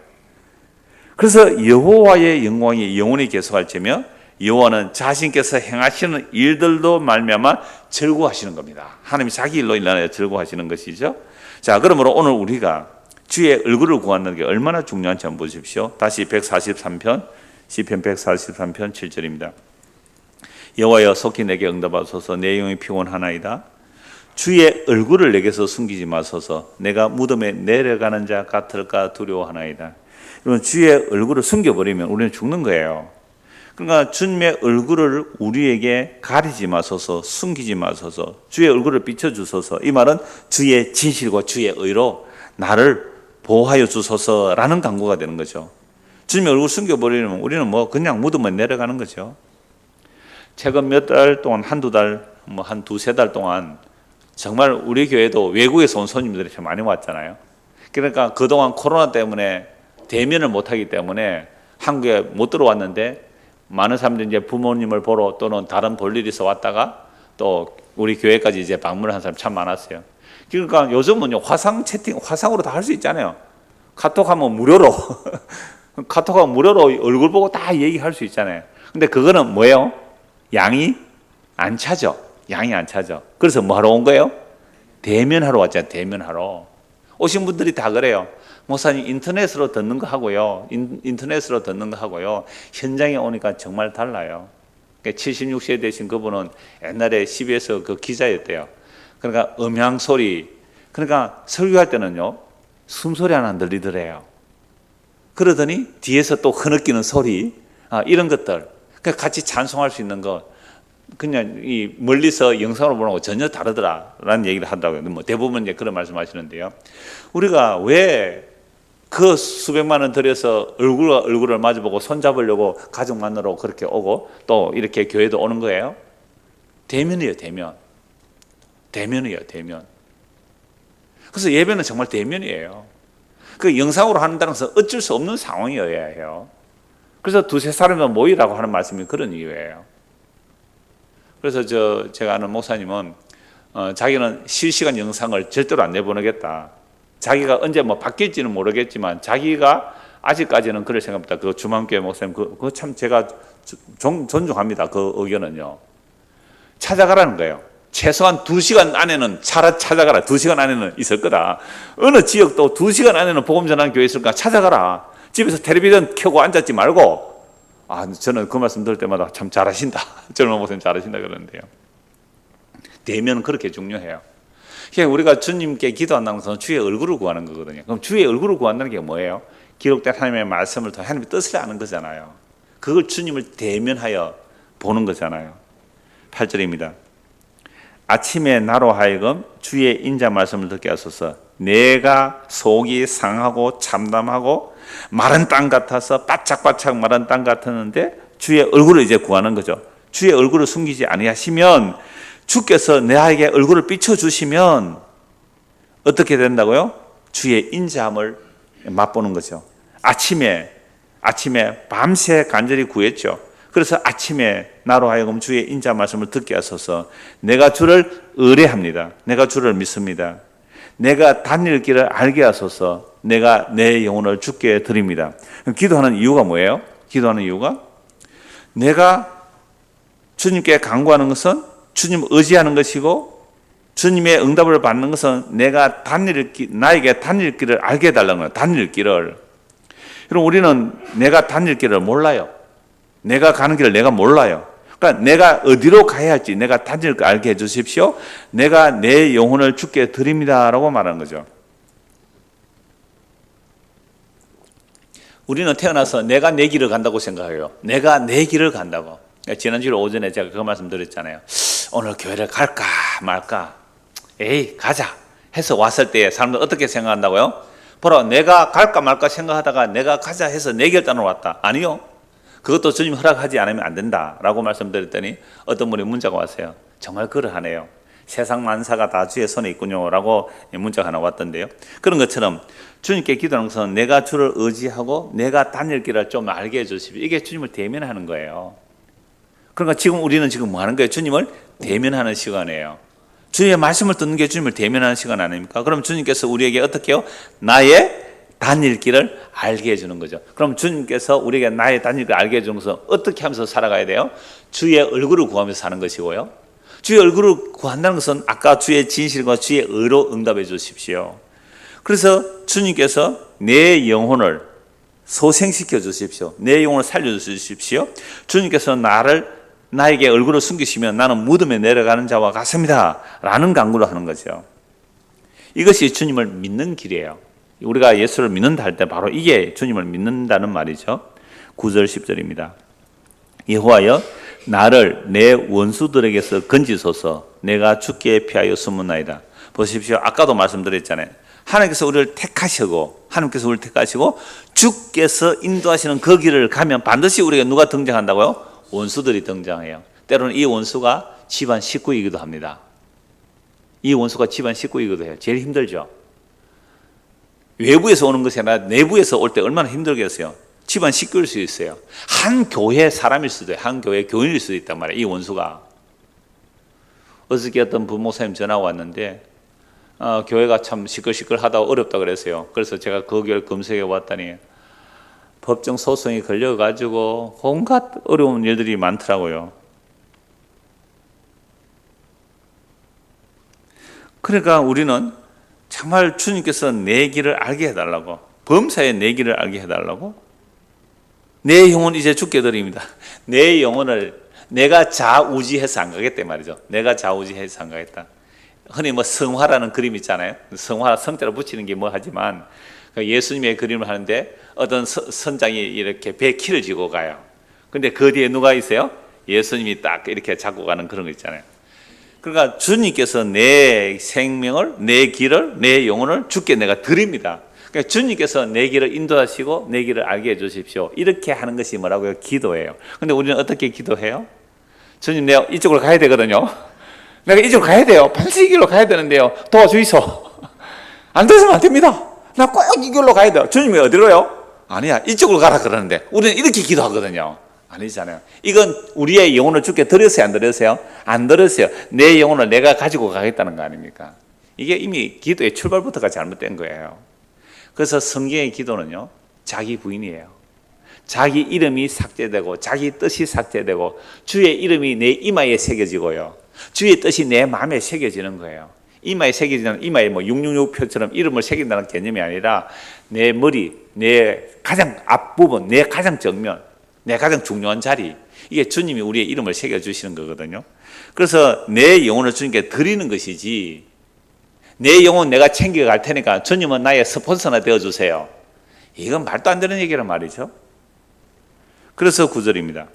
그래서 여호와의 영광이 영원히 계속할지며 여호와는 자신께서 행하시는 일들도 말미암아 즐거워하시는 겁니다. 하나님이 자기 일로 일어나야 즐거워하시는 것이죠. 자, 그러므로 오늘 우리가 주의 얼굴을 구하는 게 얼마나 중요한지 한번 보십시오. 다시 143편, 시편 143편 7절입니다. 여호와여 속히 내게 응답하소서. 내 영이 피곤하나이다. 주의 얼굴을 내게서 숨기지 마소서. 내가 무덤에 내려가는 자 같을까 두려워하나이다. 여러분, 주의 얼굴을 숨겨버리면 우리는 죽는 거예요. 그러니까 주님의 얼굴을 우리에게 가리지 마소서, 숨기지 마소서, 주의 얼굴을 비춰주소서. 이 말은 주의 진실과 주의 의로 나를 보호하여 주소서라는 간구가 되는 거죠. 주님의 얼굴 숨겨버리면 우리는 그냥 무덤에 내려가는 거죠. 최근 몇 달 동안, 한두 달, 한 두세 달 동안 정말 우리 교회도 외국에서 온 손님들이 참 많이 왔잖아요. 그러니까 그동안 코로나 때문에 대면을 못하기 때문에 한국에 못 들어왔는데 많은 사람들이 이제 부모님을 보러 또는 다른 볼일이 있어 왔다가 또 우리 교회까지 이제 방문한 사람 참 많았어요. 그러니까 요즘은 화상 채팅, 화상으로 다 할 수 있잖아요. 카톡하면 무료로 카톡하면 무료로 얼굴 보고 다 얘기할 수 있잖아요. 근데 그거는 뭐예요? 양이 안 차죠. 양이 안 차죠. 그래서 뭐 하러 온 거예요? 대면하러 왔잖아요. 대면하러. 오신 분들이 다 그래요. 목사님 인터넷으로 듣는 거 하고요. 인터넷으로 듣는 거 하고요. 현장에 오니까 정말 달라요. 70, 60세 되신 그분은 옛날에 CBS 그 기자였대요. 그러니까 음향 소리. 그러니까 설교할 때는요. 숨소리 하나 안 들리더래요. 그러더니 뒤에서 또 흐느끼는 소리, 이런 것들, 같이 찬송할 수 있는 것, 그냥 이 멀리서 영상으로 보는 거 전혀 다르더라라는 얘기를 하더라고요. 뭐 대부분 이제 그런 말씀하시는데요. 우리가 왜 그 수백만 원 들여서 얼굴과 얼굴을 마주보고 손잡으려고 가족 만나러 그렇게 오고 또 이렇게 교회도 오는 거예요? 대면이에요, 대면. 대면이에요, 대면. 그래서 예배는 정말 대면이에요. 그 영상으로 한다는 것은 어쩔 수 없는 상황이어야 해요. 그래서 두세 사람만 모이라고 하는 말씀이 그런 이유예요. 그래서 제가 아는 목사님은 자기는 실시간 영상을 절대로 안 내보내겠다. 자기가 언제 뭐 바뀔지는 모르겠지만 자기가 아직까지는 그럴 생각입니다. 그 주만교회 목사님 그거 참 제가 존중합니다. 그 의견은요. 찾아가라는 거예요. 최소한 2시간 안에는 찾아가라. 2시간 안에는 있을 거다. 어느 지역도 2시간 안에는 복음 전하는 교회 있을까 찾아가라. 집에서 텔레비전 켜고 앉았지 말고. 저는 그 말씀 들을 때마다 참 잘하신다. 젊은 목사님 잘하신다 그러는데요. 대면은 그렇게 중요해요. 그러니까 우리가 주님께 기도한다는 것은 주의 얼굴을 구하는 거거든요. 그럼 주의 얼굴을 구한다는 게 뭐예요? 기록된 하나님의 말씀을 통해 하나님의 뜻을 아는 거잖아요. 그걸 주님을 대면하여 보는 거잖아요. 8절입니다. 아침에 나로 하여금 주의 인자 말씀을 듣게 하소서. 내가 속이 상하고 참담하고 마른 땅 같아서 바짝바짝 마른 땅 같았는데 주의 얼굴을 이제 구하는 거죠. 주의 얼굴을 숨기지 아니하시면 주께서 내에게 얼굴을 비춰주시면 어떻게 된다고요? 주의 인자함을 맛보는 거죠. 아침에 밤새 간절히 구했죠. 그래서 아침에 나로 하여금 주의 인자 말씀을 듣게 하소서. 내가 주를 의뢰합니다. 내가 주를 믿습니다. 내가 다닐 길을 알게 하소서. 내가 내 영혼을 주께 드립니다. 기도하는 이유가 뭐예요? 기도하는 이유가 내가 주님께 간구하는 것은 주님 의지하는 것이고 주님의 응답을 받는 것은 내가 나에게 다닐 길을 알게 해달라는 거예요. 다닐 길을. 그럼 우리는 내가 다닐 길을 몰라요. 내가 가는 길을 내가 몰라요. 그러니까 내가 어디로 가야 할지 내가 다닐 걸 알게 해주십시오. 내가 내 영혼을 주께 드립니다라고 말하는 거죠. 우리는 태어나서 내가 내 길을 간다고 생각해요. 내가 내 길을 간다고. 지난주 오전에 제가 그 말씀 드렸잖아요. 오늘 교회를 갈까 말까? 에이 가자 해서 왔을 때 사람들 어떻게 생각한다고요? 보라, 내가 갈까 말까 생각하다가 내가 가자 해서 내 결단으로 왔다. 아니요. 그것도 주님 허락하지 않으면 안 된다라고 말씀드렸더니 어떤 분이 문자가 왔어요. 정말 그러하네요. 세상 만사가 다 주의 손에 있군요라고 문자가 하나 왔던데요. 그런 것처럼 주님께 기도하는 것은 내가 주를 의지하고 내가 다닐 길을 좀 알게 해주십시오. 이게 주님을 대면하는 거예요. 그러니까 지금 우리는 지금 뭐 하는 거예요? 주님을 대면하는 시간이에요. 주님의 말씀을 듣는 게 주님을 대면하는 시간 아닙니까? 그럼 주님께서 우리에게 어떻게 해요? 나의 다닐 길을 알게 해주는 거죠. 그럼 주님께서 우리에게 나의 다닐 길을 알게 해주는 것은 어떻게 하면서 살아가야 돼요? 주의 얼굴을 구하면서 사는 것이고요. 주의 얼굴을 구한다는 것은 아까 주의 진실과 주의 의로 응답해 주십시오. 그래서 주님께서 내 영혼을 소생시켜 주십시오. 내 영혼을 살려 주십시오. 주님께서 나에게 얼굴을 숨기시면 나는 무덤에 내려가는 자와 같습니다 라는 간구를 하는 거죠. 이것이 주님을 믿는 길이에요. 우리가 예수를 믿는다 할 때 바로 이게 주님을 믿는다는 말이죠. 9절 10절입니다. 여호와여 나를 내 원수들에게서 건지소서. 내가 주께 피하여 숨었나이다. 보십시오. 아까도 말씀드렸잖아요. 하나님께서 우리를 택하시고 주께서 인도하시는 그 길을 가면 반드시 우리가 누가 등장한다고요? 원수들이 등장해요. 때로는 이 원수가 집안 식구이기도 합니다. 이 원수가 집안 식구이기도 해요. 제일 힘들죠. 외부에서 오는 것이 아니라 내부에서 올 때 얼마나 힘들겠어요. 집안 식구일 수 있어요. 한 교회 사람일 수도 있어요. 한 교회 교인일 수도 있단 말이에요. 이 원수가. 어저께 어떤 부목사님 전화가 왔는데 교회가 참 시끌시끌하다고 어렵다 그랬어요. 그래서 제가 그 교회를 검색해 봤더니 법정 소송이 걸려가지고 온갖 어려운 일들이 많더라고요. 그러니까 우리는 정말 주님께서 내 길을 알게 해달라고, 범사에 내 길을 알게 해달라고, 내 영혼 이제 주께 드립니다. 내 영혼을 내가 좌우지해서 안 가겠다 말이죠. 내가 좌우지해서 안 가겠다. 흔히 뭐 성화라는 그림 있잖아요. 성화, 성자로 붙이는 게 뭐 하지만 예수님의 그림을 하는데 어떤 선장이 이렇게 배 키를 쥐고 가요. 근데 그 뒤에 누가 있어요? 예수님이 딱 이렇게 잡고 가는 그런 거 있잖아요. 그러니까 주님께서 내 생명을, 내 길을, 내 영혼을 주께 내가 드립니다. 그러니까 주님께서 내 길을 인도하시고 내 길을 알게 해주십시오. 이렇게 하는 것이 뭐라고요? 기도예요. 근데 우리는 어떻게 기도해요? 주님, 내가 이쪽으로 가야 되거든요. 내가 이쪽으로 가야 돼요. 반드시 이 길로 가야 되는데요. 도와주이소. 안 돼서는 안 됩니다. 나 꼭 이 길로 가야 돼요. 주님이 어디로요? 아니야, 이쪽으로 가라 그러는데 우리는 이렇게 기도하거든요. 아니잖아요. 이건 우리의 영혼을 주께 드렸어요, 안 드렸어요? 안 드렸어요. 내 영혼을 내가 가지고 가겠다는 거 아닙니까? 이게 이미 기도의 출발부터가 잘못된 거예요. 그래서 성경의 기도는요, 자기 부인이에요. 자기 이름이 삭제되고 자기 뜻이 삭제되고 주의 이름이 내 이마에 새겨지고요, 주의 뜻이 내 마음에 새겨지는 거예요. 이마에 새겨지는, 이마에 뭐 666표처럼 이름을 새긴다는 개념이 아니라 내 머리, 내 가장 앞부분, 내 가장 정면, 내 가장 중요한 자리, 이게 주님이 우리의 이름을 새겨주시는 거거든요. 그래서 내 영혼을 주님께 드리는 것이지, 내 영혼 내가 챙겨갈 테니까 주님은 나의 스폰서나 되어주세요, 이건 말도 안 되는 얘기란 말이죠. 그래서 9절입니다.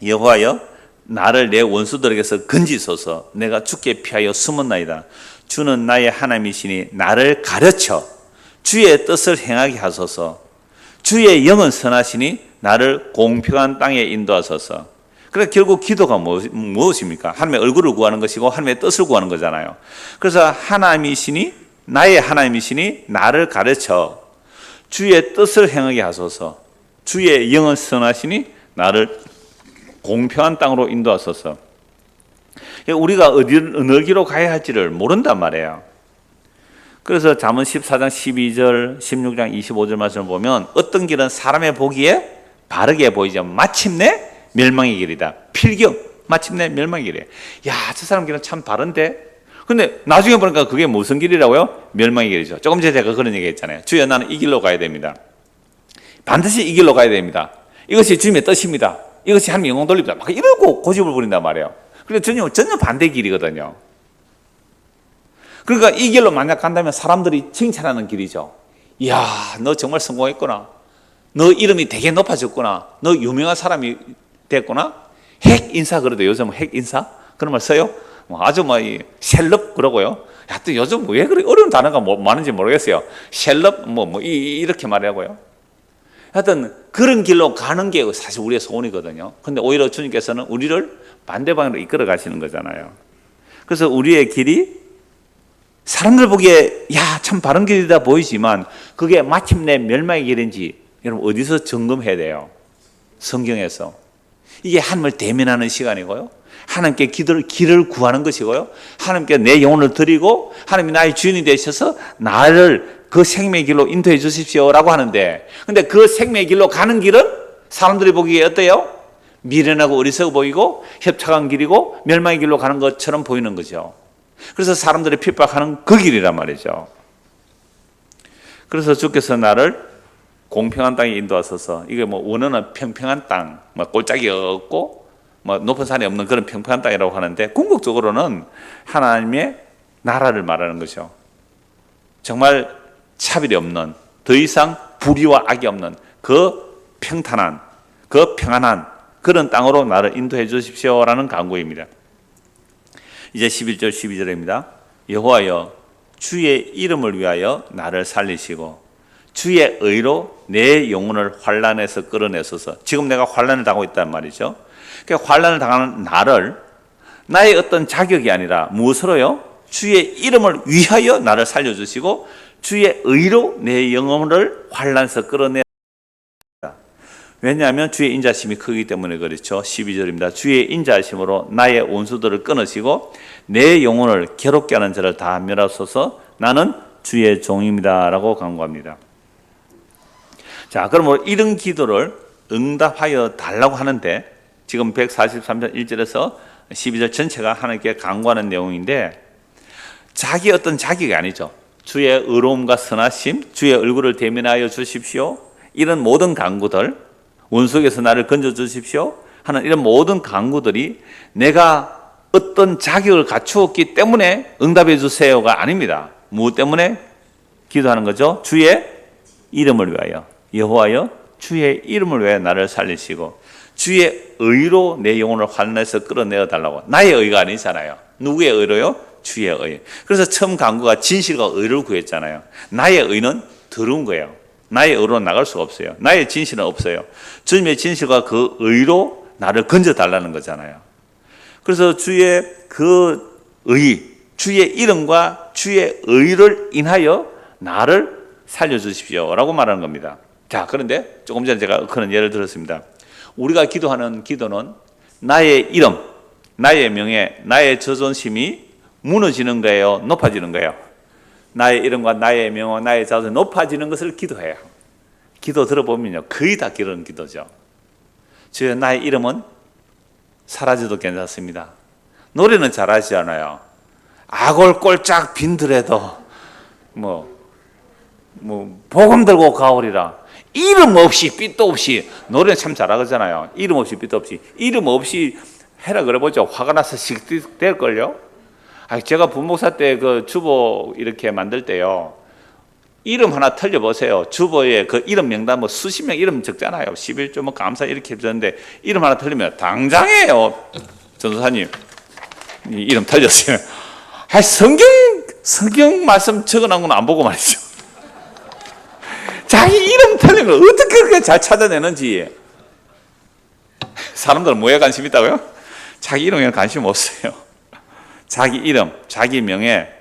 여호와여, 나를 내 원수들에게서 건지소서. 내가 주께 피하여 숨었나이다. 주는 나의 하나님이시니 나를 가르쳐 주의 뜻을 행하게 하소서. 주의 영은 선하시니 나를 공평한 땅에 인도하소서. 그래서 결국 기도가 무엇입니까? 하나님의 얼굴을 구하는 것이고 하나님의 뜻을 구하는 거잖아요. 그래서 하나님이시니, 나의 하나님이시니 나를 가르쳐 주의 뜻을 행하게 하소서. 주의 영은 선하시니 나를 공평한 땅으로 인도하소서. 우리가 어느 길로 가야 할지를 모른단 말이에요. 그래서 잠언 14장 12절, 16장 25절 말씀을 보면 어떤 길은 사람의 보기에 바르게 보이죠. 마침내 멸망의 길이다. 필경, 마침내 멸망의 길이에요. 야, 저 사람 길은 참 바른데? 근데 나중에 보니까 그게 무슨 길이라고요? 멸망의 길이죠. 조금 전에 제가 그런 얘기 했잖아요. 주여, 나는 이 길로 가야 됩니다. 반드시 이 길로 가야 됩니다. 이것이 주님의 뜻입니다. 이것이 하나님 영광 돌립니다. 막 이러고 고집을 부린단 말이에요. 그런데 주님은 전혀 반대 길이거든요. 그러니까 이 길로 만약 간다면 사람들이 칭찬하는 길이죠. 이야, 너 정말 성공했구나. 너 이름이 되게 높아졌구나. 너 유명한 사람이 됐구나. 핵 인사, 그래도 요즘 핵 인사? 그런 말 써요? 아주 셀럽 그러고요. 야, 또 요즘 왜 그렇게 어려운 단어가 많은지 모르겠어요. 셀럽, 이렇게 말하고요. 하여튼 그런 길로 가는 게 사실 우리의 소원이거든요. 근데 오히려 주님께서는 우리를 반대 방향으로 이끌어 가시는 거잖아요. 그래서 우리의 길이 사람들 보기에 야, 참 바른 길이다 보이지만 그게 마침내 멸망의 길인지 여러분 어디서 점검해야 돼요? 성경에서. 이게 하나님을 대면하는 시간이고요, 하나님께 길을 구하는 것이고요, 하나님께 내 영혼을 드리고 하나님이 나의 주인이 되셔서 나를 그 생명의 길로 인도해 주십시오라고 하는데, 근데 그 생명의 길로 가는 길은 사람들이 보기에 어때요? 미련하고 어리석어 보이고 협착한 길이고 멸망의 길로 가는 것처럼 보이는 거죠. 그래서 사람들이 핍박하는 그 길이란 말이죠. 그래서 주께서 나를 공평한 땅에 인도하소서. 이게 원어는 평평한 땅, 골짜기 없고 높은 산이 없는 그런 평평한 땅이라고 하는데, 궁극적으로는 하나님의 나라를 말하는 거죠. 정말 차별이 없는, 더 이상 불의와 악이 없는 그 평탄한, 그 평안한 그런 땅으로 나를 인도해 주십시오라는 간구입니다. 이제 11절 12절입니다. 여호와여, 주의 이름을 위하여 나를 살리시고 주의 의로 내 영혼을 환난에서 끌어내소서. 지금 내가 환난을 당하고 있단 말이죠. 그러니까 환난을 당하는 나를 나의 어떤 자격이 아니라 무엇으로요? 주의 이름을 위하여 나를 살려주시고 주의 의로 내 영혼을 환난에서 끌어내. 왜냐하면 주의 인자심이 크기 때문에 그렇죠. 12절입니다. 주의 인자심으로 나의 원수들을 끊으시고 내 영혼을 괴롭게 하는 자를 다 멸하소서. 나는 주의 종입니다 라고 간구합니다. 자, 그러면 이런 기도를 응답하여 달라고 하는데, 지금 143편 1절에서 12절 전체가 하나님께 간구하는 내용인데, 자기 어떤 자격이 아니죠. 주의 의로움과 선하심, 주의 얼굴을 대면하여 주십시오, 이런 모든 간구들, 원수에게서 나를 건져 주십시오 하는 이런 모든 간구들이 내가 어떤 자격을 갖추었기 때문에 응답해 주세요가 아닙니다. 무엇 때문에? 기도하는 거죠. 주의 이름을 위하여, 여호와여 주의 이름을 위하여 나를 살리시고 주의 의로 내 영혼을 환난에서 끌어내어 달라고. 나의 의가 아니잖아요. 누구의 의로요? 주의 의. 그래서 처음 간구가 진실과 의를 구했잖아요. 나의 의는 더러운 거예요. 나의 의로 나갈 수가 없어요. 나의 진실은 없어요. 주님의 진실과 그 의로 나를 건져 달라는 거잖아요. 그래서 주의 그 의, 주의 이름과 주의 의를 인하여 나를 살려주십시오 라고 말하는 겁니다. 자, 그런데 조금 전에 제가 그런 예를 들었습니다. 우리가 기도하는 기도는 나의 이름, 나의 명예, 나의 자존심이 무너지는 거예요? 높아지는 거예요? 나의 이름과 나의 명예, 나의 자존심이 높아지는 것을 기도해요. 기도 들어보면요, 거의 다 그런 기도죠. 주여 나의 이름은 사라져도 괜찮습니다. 노래는 잘하지 않아요. 아골꼴짝 빈들에도 복음 들고 가오리라. 이름 없이 삐도 없이. 노래는 참 잘하잖아요. 이름 없이 삐도 없이. 이름 없이 해라 그래보죠. 화가 나서 식 될걸요. 제가 부목사 때 그 주보 이렇게 만들 때요, 이름 하나 틀려보세요. 주보에 그 이름 명단 수십 명 이름 적잖아요. 11조 감사 이렇게 적는데 이름 하나 틀리면 당장이에요. 전도사님 이름 틀렸어요. 성경 말씀 적어놓은 건 안 보고 말이죠. 자기 이름 틀린 걸 어떻게 그렇게 잘 찾아내는지. 사람들은 뭐에 관심 있다고요? 자기 이름에 관심 없어요. 자기 이름, 자기 명예,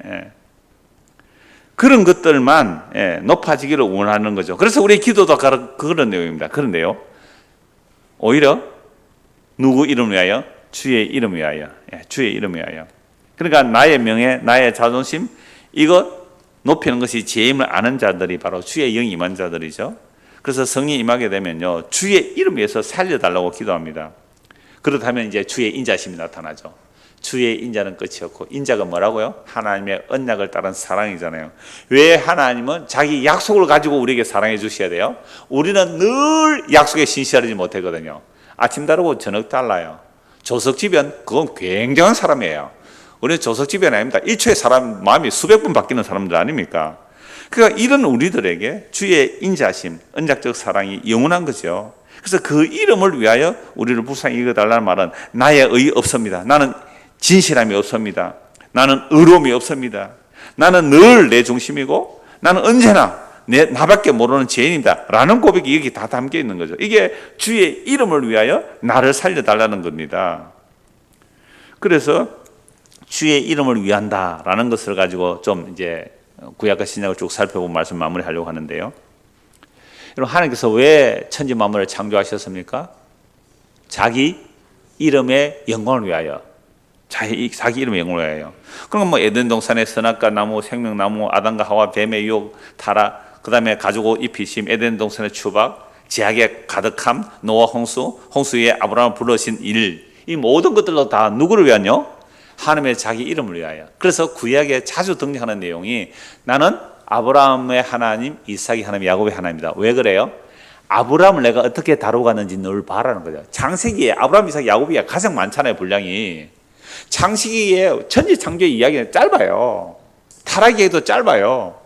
그런 것들만 높아지기를 원하는 거죠. 그래서 우리의 기도도 그런 내용입니다. 그런데요, 오히려 누구 이름 위하여? 주의 이름 위하여. 주의 이름 위하여. 그러니까 나의 명예, 나의 자존심, 이거 높이는 것이 제 힘을 아는 자들이 바로 주의 영이 임한 자들이죠. 그래서 성령이 임하게 되면요, 주의 이름 위해서 살려달라고 기도합니다. 그렇다면 이제 주의 인자심이 나타나죠. 주의 인자는 끝이 없고, 인자가 뭐라고요? 하나님의 언약을 따른 사랑이잖아요. 왜 하나님은 자기 약속을 가지고 우리에게 사랑해 주셔야 돼요? 우리는 늘 약속에 신실하지 못하거든요. 아침 다르고 저녁 달라요. 조석지변, 그건 굉장한 사람이에요. 우리는 조석지변이 아닙니다. 1초에 사람 마음이 수백 번 바뀌는 사람들 아닙니까? 그러니까 이런 우리들에게 주의 인자심, 언약적 사랑이 영원한 거죠. 그래서 그 이름을 위하여 우리를 불쌍히 여겨달라는 말은 나의 의 없습니다. 나는 진실함이 없습니다. 나는 의로움이 없습니다. 나는 늘 내 중심이고 나는 언제나 나밖에 모르는 죄인입니다 라는 고백이 여기 다 담겨 있는 거죠. 이게 주의 이름을 위하여 나를 살려달라는 겁니다. 그래서 주의 이름을 위한다 라는 것을 가지고 좀 이제 구약과 신약을 쭉 살펴보고 말씀 마무리하려고 하는데요. 여러분, 하나님께서 왜 천지 만물을 창조하셨습니까? 자기 이름의 영광을 위하여. 자기 이름의 영광을 위하여. 그럼 에덴 동산의 선악과 나무, 생명나무, 아담과 하와, 뱀의 유혹, 타락, 그 다음에 가지고 입히심, 에덴 동산의 추박, 제약의 가득함, 노아 홍수, 홍수 위에 아브라함을 불러신 일, 이 모든 것들로 다 누구를 위하여? 하나님의 자기 이름을 위하여. 그래서 구약에 자주 등장하는 내용이 나는 아브라함의 하나님, 이삭의 하나님, 야곱의 하나님이다. 왜 그래요? 아브라함을 내가 어떻게 다루고 가는지 늘 봐라는 거죠. 창세기에 아브라함, 이삭, 야곱이 가장 많잖아요, 분량이. 창세기에 천지 창조의 이야기는 짧아요. 타락기에도 짧아요.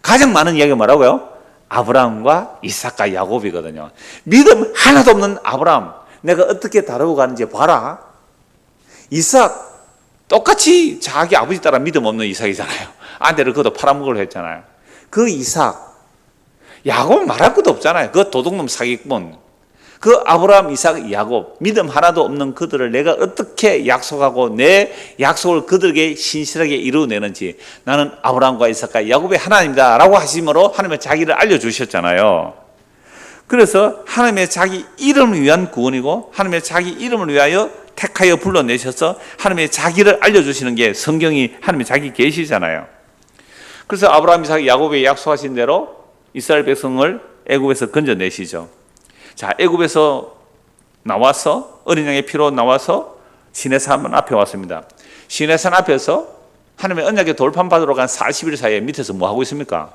가장 많은 이야기가 뭐라고요? 아브라함과 이삭과 야곱이거든요. 믿음 하나도 없는 아브라함, 내가 어떻게 다루고 가는지 봐라. 이삭, 똑같이 자기 아버지 따라 믿음 없는 이삭이잖아요. 아내를 그것도 팔아먹으려 했잖아요. 그 이삭, 야곱은 말할 것도 없잖아요. 그 도둑놈 사기꾼. 그 아브라함, 이삭, 야곱, 믿음 하나도 없는 그들을 내가 어떻게 약속하고 내 약속을 그들에게 신실하게 이루어내는지, 나는 아브라함과 이삭과 야곱의 하나님이다 라고 하심으로 하나님의 자기를 알려주셨잖아요. 그래서 하나님의 자기 이름을 위한 구원이고 하나님의 자기 이름을 위하여 택하여 불러내셔서 하나님의 자기를 알려주시는 게 성경이 하나님의 자기 계시잖아요. 그래서 아브라함, 이삭, 야곱이 약속하신 대로 이스라엘 백성을 애굽에서 건져내시죠. 자, 애굽에서 나와서 어린 양의 피로 나와서 시내산 앞에 왔습니다. 시내산 앞에서 하나님의 언약의 돌판 받으러 간 40일 사이에 밑에서 뭐 하고 있습니까?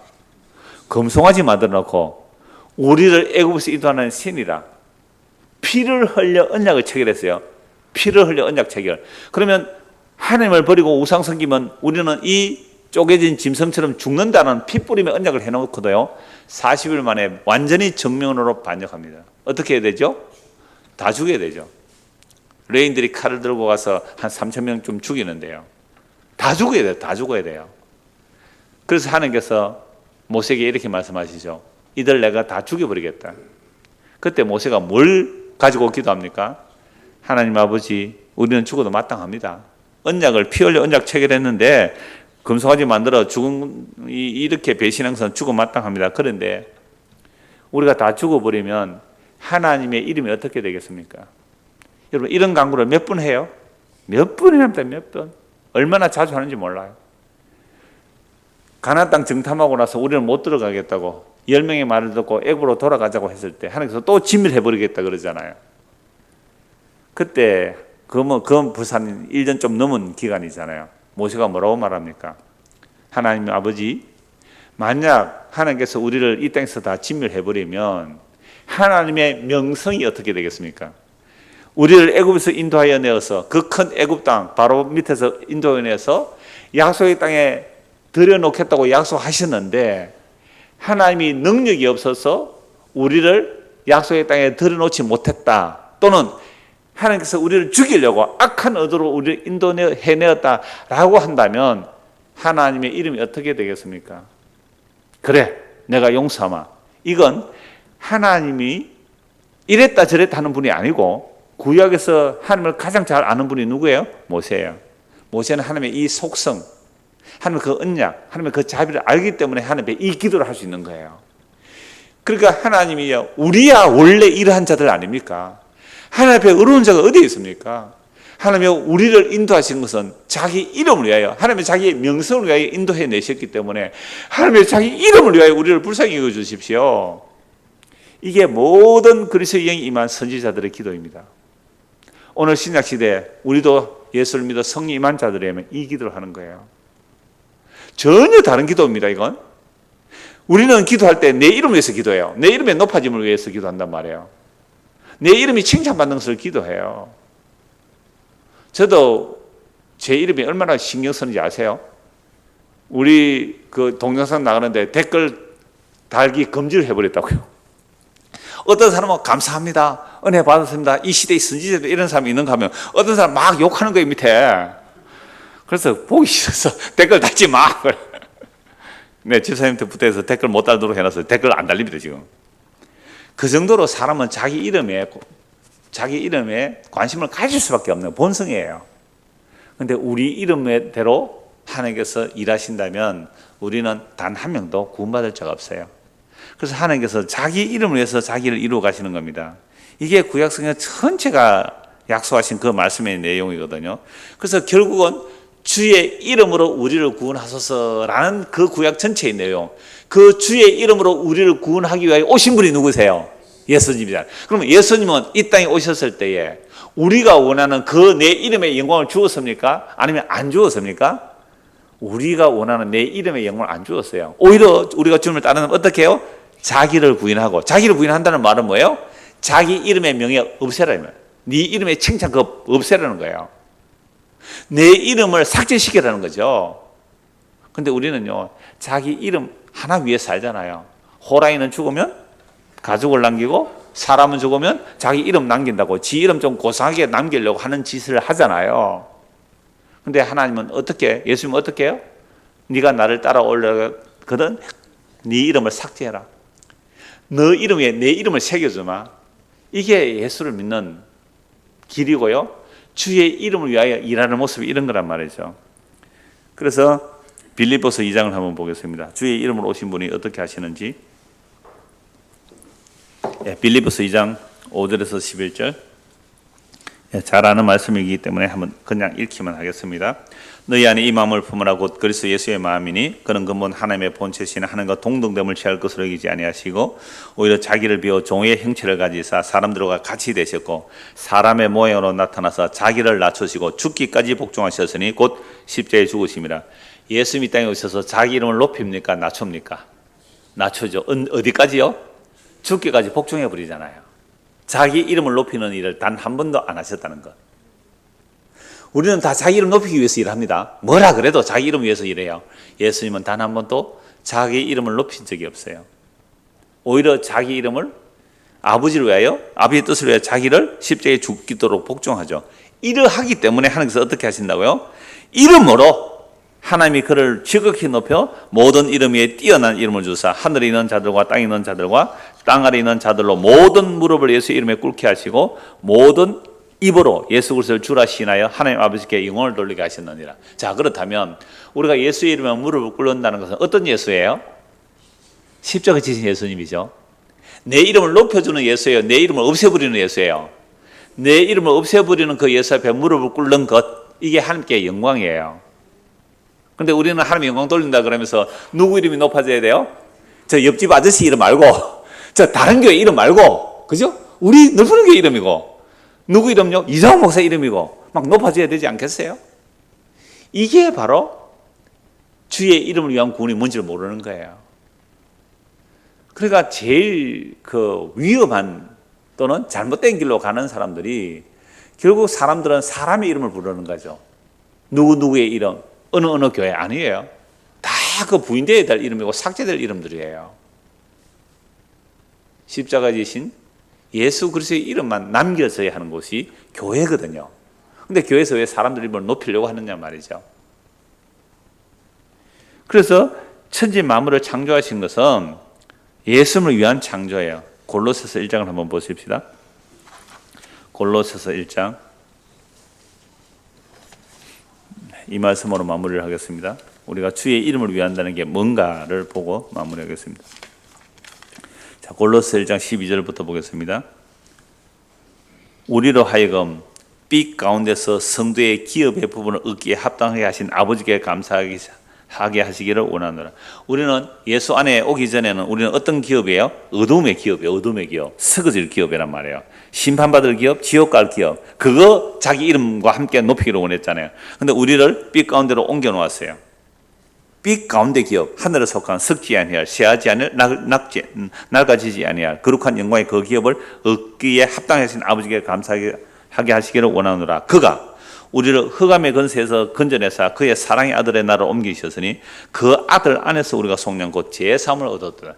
금송아지 만들어 놓고 우리를 애굽에서 인도하는 신이라 피를 흘려 언약을 체결했어요. 피를 흘려 언약 체결. 그러면 하나님을 버리고 우상 섬기면 우리는 이 쪼개진 짐승처럼 죽는다는 피 뿌림의 언약을 해놓고도요 40일 만에 완전히 정면으로 반역합니다. 어떻게 해야 되죠? 다 죽여야 되죠. 레인들이 칼을 들고 가서 한 3,000명쯤 죽이는데요. 다 죽어야 돼요. 다 죽어야 돼요. 그래서 하나님께서 모세에게 이렇게 말씀하시죠. 이들 내가 다 죽여버리겠다. 그때 모세가 뭘 가지고 기도합니까? 하나님 아버지, 우리는 죽어도 마땅합니다. 언약을 피 흘려 언약 체결했는데 금송아지 만들어 죽은 이렇게 배신한 것은 죽어 마땅합니다. 그런데 우리가 다 죽어버리면 하나님의 이름이 어떻게 되겠습니까? 여러분 이런 강구를 몇 번 해요? 몇 번이나 합니다. 몇 번. 얼마나 자주 하는지 몰라요. 가나안 땅 정탐하고 나서 우리는 못 들어가겠다고 10명의 말을 듣고 애굽으로 돌아가자고 했을 때 하나님께서 또 진멸해버리겠다 그러잖아요. 그때 그건 부산 1년 좀 넘은 기간이잖아요. 모세가 뭐라고 말합니까? 하나님 아버지, 만약 하나님께서 우리를 이 땅에서 다 진멸해버리면 하나님의 명성이 어떻게 되겠습니까? 우리를 애굽에서 인도하여 내어서 그 큰 애굽 땅 바로 밑에서 인도하여 내어서 약속의 땅에 들여놓겠다고 약속하셨는데 하나님이 능력이 없어서 우리를 약속의 땅에 들여놓지 못했다. 또는 하나님께서 우리를 죽이려고 악한 의도로 우리를 인도해내었다라고 한다면 하나님의 이름이 어떻게 되겠습니까? 그래, 내가 용서하마. 이건 하나님이 이랬다 저랬다 하는 분이 아니고 구약에서 하나님을 가장 잘 아는 분이 누구예요? 모세예요. 모세는 하나님의 이 속성, 하나님의 그 언약, 하나님의 그 자비를 알기 때문에 하나님의 이 기도를 할 수 있는 거예요. 그러니까 하나님이요, 우리야 원래 이러한 자들 아닙니까? 하나님 앞에 어려운 자가 어디에 있습니까? 하나님이 우리를 인도하신 것은 자기 이름을 위하여, 하나님의 자기의 명성을 위하여 인도해 내셨기 때문에 하나님의 자기 이름을 위하여 우리를 불쌍히 여겨 주십시오. 이게 모든 그리스도의 영이 임한 선지자들의 기도입니다. 오늘 신약시대에 우리도 예수를 믿어 성령 임한 자들이라면 이 기도를 하는 거예요. 전혀 다른 기도입니다. 이건 우리는 기도할 때 내 이름을 위해서 기도해요. 내 이름의 높아짐을 위해서 기도한단 말이에요. 내 이름이 칭찬받는 것을 기도해요. 저도 제 이름이 얼마나 신경 쓰는지 아세요? 우리 그 동영상 나가는데 댓글 달기 금지를 해버렸다고요. 어떤 사람은 감사합니다, 은혜 받았습니다, 이 시대의 선지자들 이런 사람이 있는가 하면 어떤 사람 막 욕하는 거예요 밑에. 그래서 보기 싫어서 댓글 달지 마. 네, 집사님한테 부탁해서 댓글 못 달도록 해놨어요. 댓글 안 달립니다 지금. 그 정도로 사람은 자기 이름에 관심을 가질 수밖에 없는 본성이에요. 그런데 우리 이름대로 하나님께서 일하신다면 우리는 단 한 명도 구원받을 자가 없어요. 그래서 하나님께서 자기 이름을 위해서 자기를 이루어 가시는 겁니다. 이게 구약성경 전체가 약속하신 그 말씀의 내용이거든요. 그래서 결국은 주의 이름으로 우리를 구원하소서라는 그 구약 전체의 내용, 그 주의 이름으로 우리를 구원하기 위하여 오신 분이 누구세요? 예수님이다. 그러면 예수님은 이 땅에 오셨을 때에 우리가 원하는 그 내 이름의 영광을 주었습니까? 아니면 안 주었습니까? 우리가 원하는 내 이름의 영광을 안 주었어요. 오히려 우리가 주님을 따르면 어떻게 해요? 자기를 부인하고, 자기를 부인한다는 말은 뭐예요? 자기 이름의 명예 없애라는 거예요. 네 이름의 칭찬 그거 없애라는 거예요. 내 이름을 삭제시키라는 거죠. 근데 우리는요, 자기 이름 하나 위에 살잖아요. 호랑이는 죽으면 가족을 남기고, 사람은 죽으면 자기 이름 남긴다고 지 이름 좀 고상하게 남기려고 하는 짓을 하잖아요. 근데 하나님은 어떻게, 예수님은 어떻게 해요? 네가 나를 따라오려거든 네 이름을 삭제해라. 너 이름 위에 내 이름을 새겨주마. 이게 예수를 믿는 길이고요, 주의 이름을 위하여 일하는 모습이 이런 거란 말이죠. 그래서 빌립보서 2장을 한번 보겠습니다. 주의 이름으로 오신 분이 어떻게 하시는지. 빌립보서 2장 5절에서 11절. 잘 아는 말씀이기 때문에 한번 그냥 읽기만 하겠습니다. 너희 안에 이 마음을 품으라. 곧 그리스도 예수의 마음이니 그는 근본 하나님의 본체시나 하나님과 동등됨을 취할 것으로 여기지 아니하시고 오히려 자기를 비워 종의 형체를 가지사 사람들과 같이 되셨고 사람의 모양으로 나타나서 자기를 낮추시고 죽기까지 복종하셨으니 곧 십자가에 죽으심이라. 예수님이 땅에 오셔서 자기 이름을 높입니까? 낮춥니까? 낮추죠. 어디까지요? 죽기까지 복종해 버리잖아요. 자기 이름을 높이는 일을 단 한 번도 안 하셨다는 것. 우리는 다 자기 이름 높이기 위해서 일합니다. 뭐라 그래도 자기 이름 위해서 일해요. 예수님은 단 한 번도 자기 이름을 높인 적이 없어요. 오히려 자기 이름을 아버지를 위하여, 아버지의 뜻을 위하여 자기를 십자가에 죽기도록 복종하죠. 이러하기 때문에 하나님께서 어떻게 하신다고요? 이름으로 하나님이 그를 지극히 높여 모든 이름 위에 뛰어난 이름을 주사 하늘에 있는 자들과 땅에 있는 자들과 땅 아래에 있는 자들로 모든 무릎을 예수 이름에 꿇게 하시고 모든 입으로 예수 그리스도를 주라 시인하여 하나님 아버지께 영광을 돌리게 하셨느니라. 자, 그렇다면 우리가 예수의 이름에 무릎을 꿇는다는 것은 어떤 예수예요? 십자가 지신 예수님이죠. 내 이름을 높여주는 예수예요? 내 이름을 없애버리는 예수예요? 내 이름을 없애버리는 그 예수 앞에 무릎을 꿇는 것, 이게 하나님께 영광이에요. 그런데 우리는 하나님 영광 돌린다 그러면서 누구 이름이 높아져야 돼요? 저 옆집 아저씨 이름 말고, 저 다른 교회 이름 말고, 그죠? 우리 넓은 교회 이름이고, 누구 이름요? 이상호 목사 이름이고, 막 높아져야 되지 않겠어요? 이게 바로 주의 이름을 위한 구원이 뭔지를 모르는 거예요. 그러니까 제일 그 위험한 또는 잘못된 길로 가는 사람들이 결국 사람들은 사람의 이름을 부르는 거죠. 누구누구의 이름, 어느 교회 아니에요. 다 그 부인되어야 될 이름이고 삭제될 이름들이에요. 십자가 지신 예수 그리스도의 이름만 남겨져야 하는 곳이 교회거든요. 근데 교회에서 왜 사람들 이름을 높이려고 하느냐 말이죠. 그래서 천지 만물을 창조하신 것은 예수님을 위한 창조예요. 골로새서 1장을 한번 보십시다. 골로새서 1장 이 말씀으로 마무리를 하겠습니다. 우리가 주의 이름을 위한다는 게 뭔가를 보고 마무리하겠습니다. 자, 골로새 1장 12절부터 보겠습니다. 우리로 하여금 빛 가운데서 성도의 기업의 부분을 얻기에 합당하게 하신 아버지께 감사하게 하시기를 원하노라. 우리는 예수 안에 오기 전에는 우리는 어떤 기업이에요? 어둠의 기업이에요. 어둠의 기업. 썩어질 기업이란 말이에요. 심판받을 기업, 지옥 갈 기업. 그거 자기 이름과 함께 높이기를 원했잖아요. 근데 우리를 빛 가운데로 옮겨 놓았어요. 빛 가운데 기업, 하늘에 속한 썩지 아니할, 쇠하지 아니할, 낡아지지 아니할 거룩한 영광의 그 기업을 얻기에 합당하신 아버지께 감사하게 하시기를 원하노라. 그가 우리를 흑암의 건세에서 건져내사 그의 사랑의 아들의 나라로 옮기셨으니 그 아들 안에서 우리가 속량 곧 제사함을 얻었더라.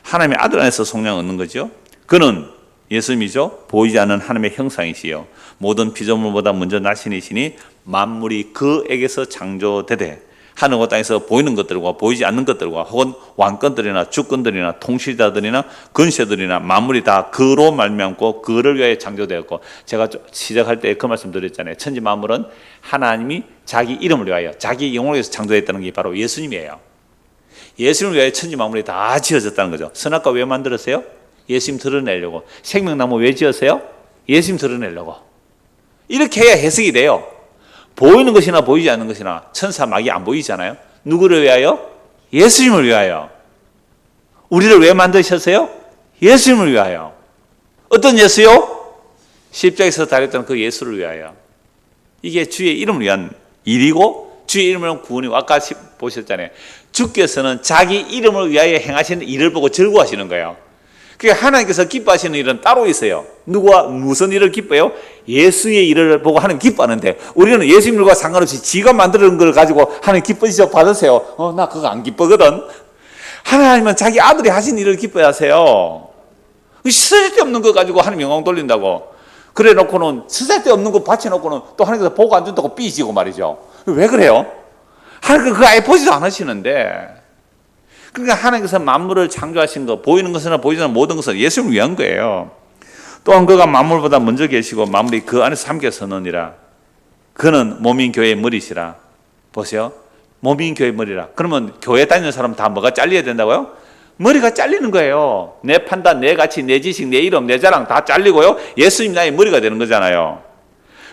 하나님의 아들 안에서 속량 얻는 거죠. 그는 예수님이죠. 보이지 않는 하나님의 형상이시요 모든 피조물보다 먼저 나신이시니 만물이 그에게서 창조되되 하늘과 땅에서 보이는 것들과 보이지 않는 것들과 혹은 왕권들이나 주권들이나 통치자들이나 권세들이나 만물이 다 그로 말미암고 그를 위하여 창조되었고, 제가 시작할 때 그 말씀 드렸잖아요. 천지 만물은 하나님이 자기 이름을 위하여 자기 영혼을 위해서 창조했다는 게 바로 예수님이에요. 예수님을 위하여 천지 만물이 다 지어졌다는 거죠. 선악과 왜 만들었어요? 예수님 드러내려고. 생명나무 왜 지었어요? 예수님 드러내려고. 이렇게 해야 해석이 돼요. 보이는 것이나 보이지 않는 것이나 천사 마귀 안 보이잖아요. 누구를 위하여? 예수님을 위하여. 우리를 왜 만드셨어요? 예수님을 위하여. 어떤 예수요? 십자가에서 달렸던 그 예수를 위하여. 이게 주의 이름을 위한 일이고 주의 이름을 위한 구원이고, 아까 보셨잖아요. 주께서는 자기 이름을 위하여 행하시는 일을 보고 즐거워하시는 거예요. 그러니까 하나님께서 기뻐하시는 일은 따로 있어요. 누가 무슨 일을 기뻐해요? 예수의 일을 보고 하나님 기뻐하는데, 우리는 예수님과 상관없이 지가 만드는 걸 가지고 하나님 기뻐지죠. 받으세요. 나 그거 안 기쁘거든. 하나님은 자기 아들이 하신 일을 기뻐하세요. 쓸데없는 거 가지고 하나님 영광 돌린다고 그래 놓고는, 쓸데없는 거 바쳐놓고는 또 하나님께서 보고 안 준다고 삐지고 말이죠. 왜 그래요? 하나님 그거 아예 보지도 않으시는데. 그러니까 하나님께서 만물을 창조하신 거, 보이는 것이나 보이지 않는 모든 것은 예수님을 위한 거예요. 또한 그가 만물보다 먼저 계시고 만물이 그 안에서 함께 서느니라. 그는 몸인 교회의 머리시라. 보세요. 몸인 교회의 머리라. 그러면 교회 다니는 사람 다 뭐가 잘려야 된다고요? 머리가 잘리는 거예요. 내 판단, 내 가치, 내 지식, 내 이름, 내 자랑 다 잘리고요. 예수님 나의 머리가 되는 거잖아요.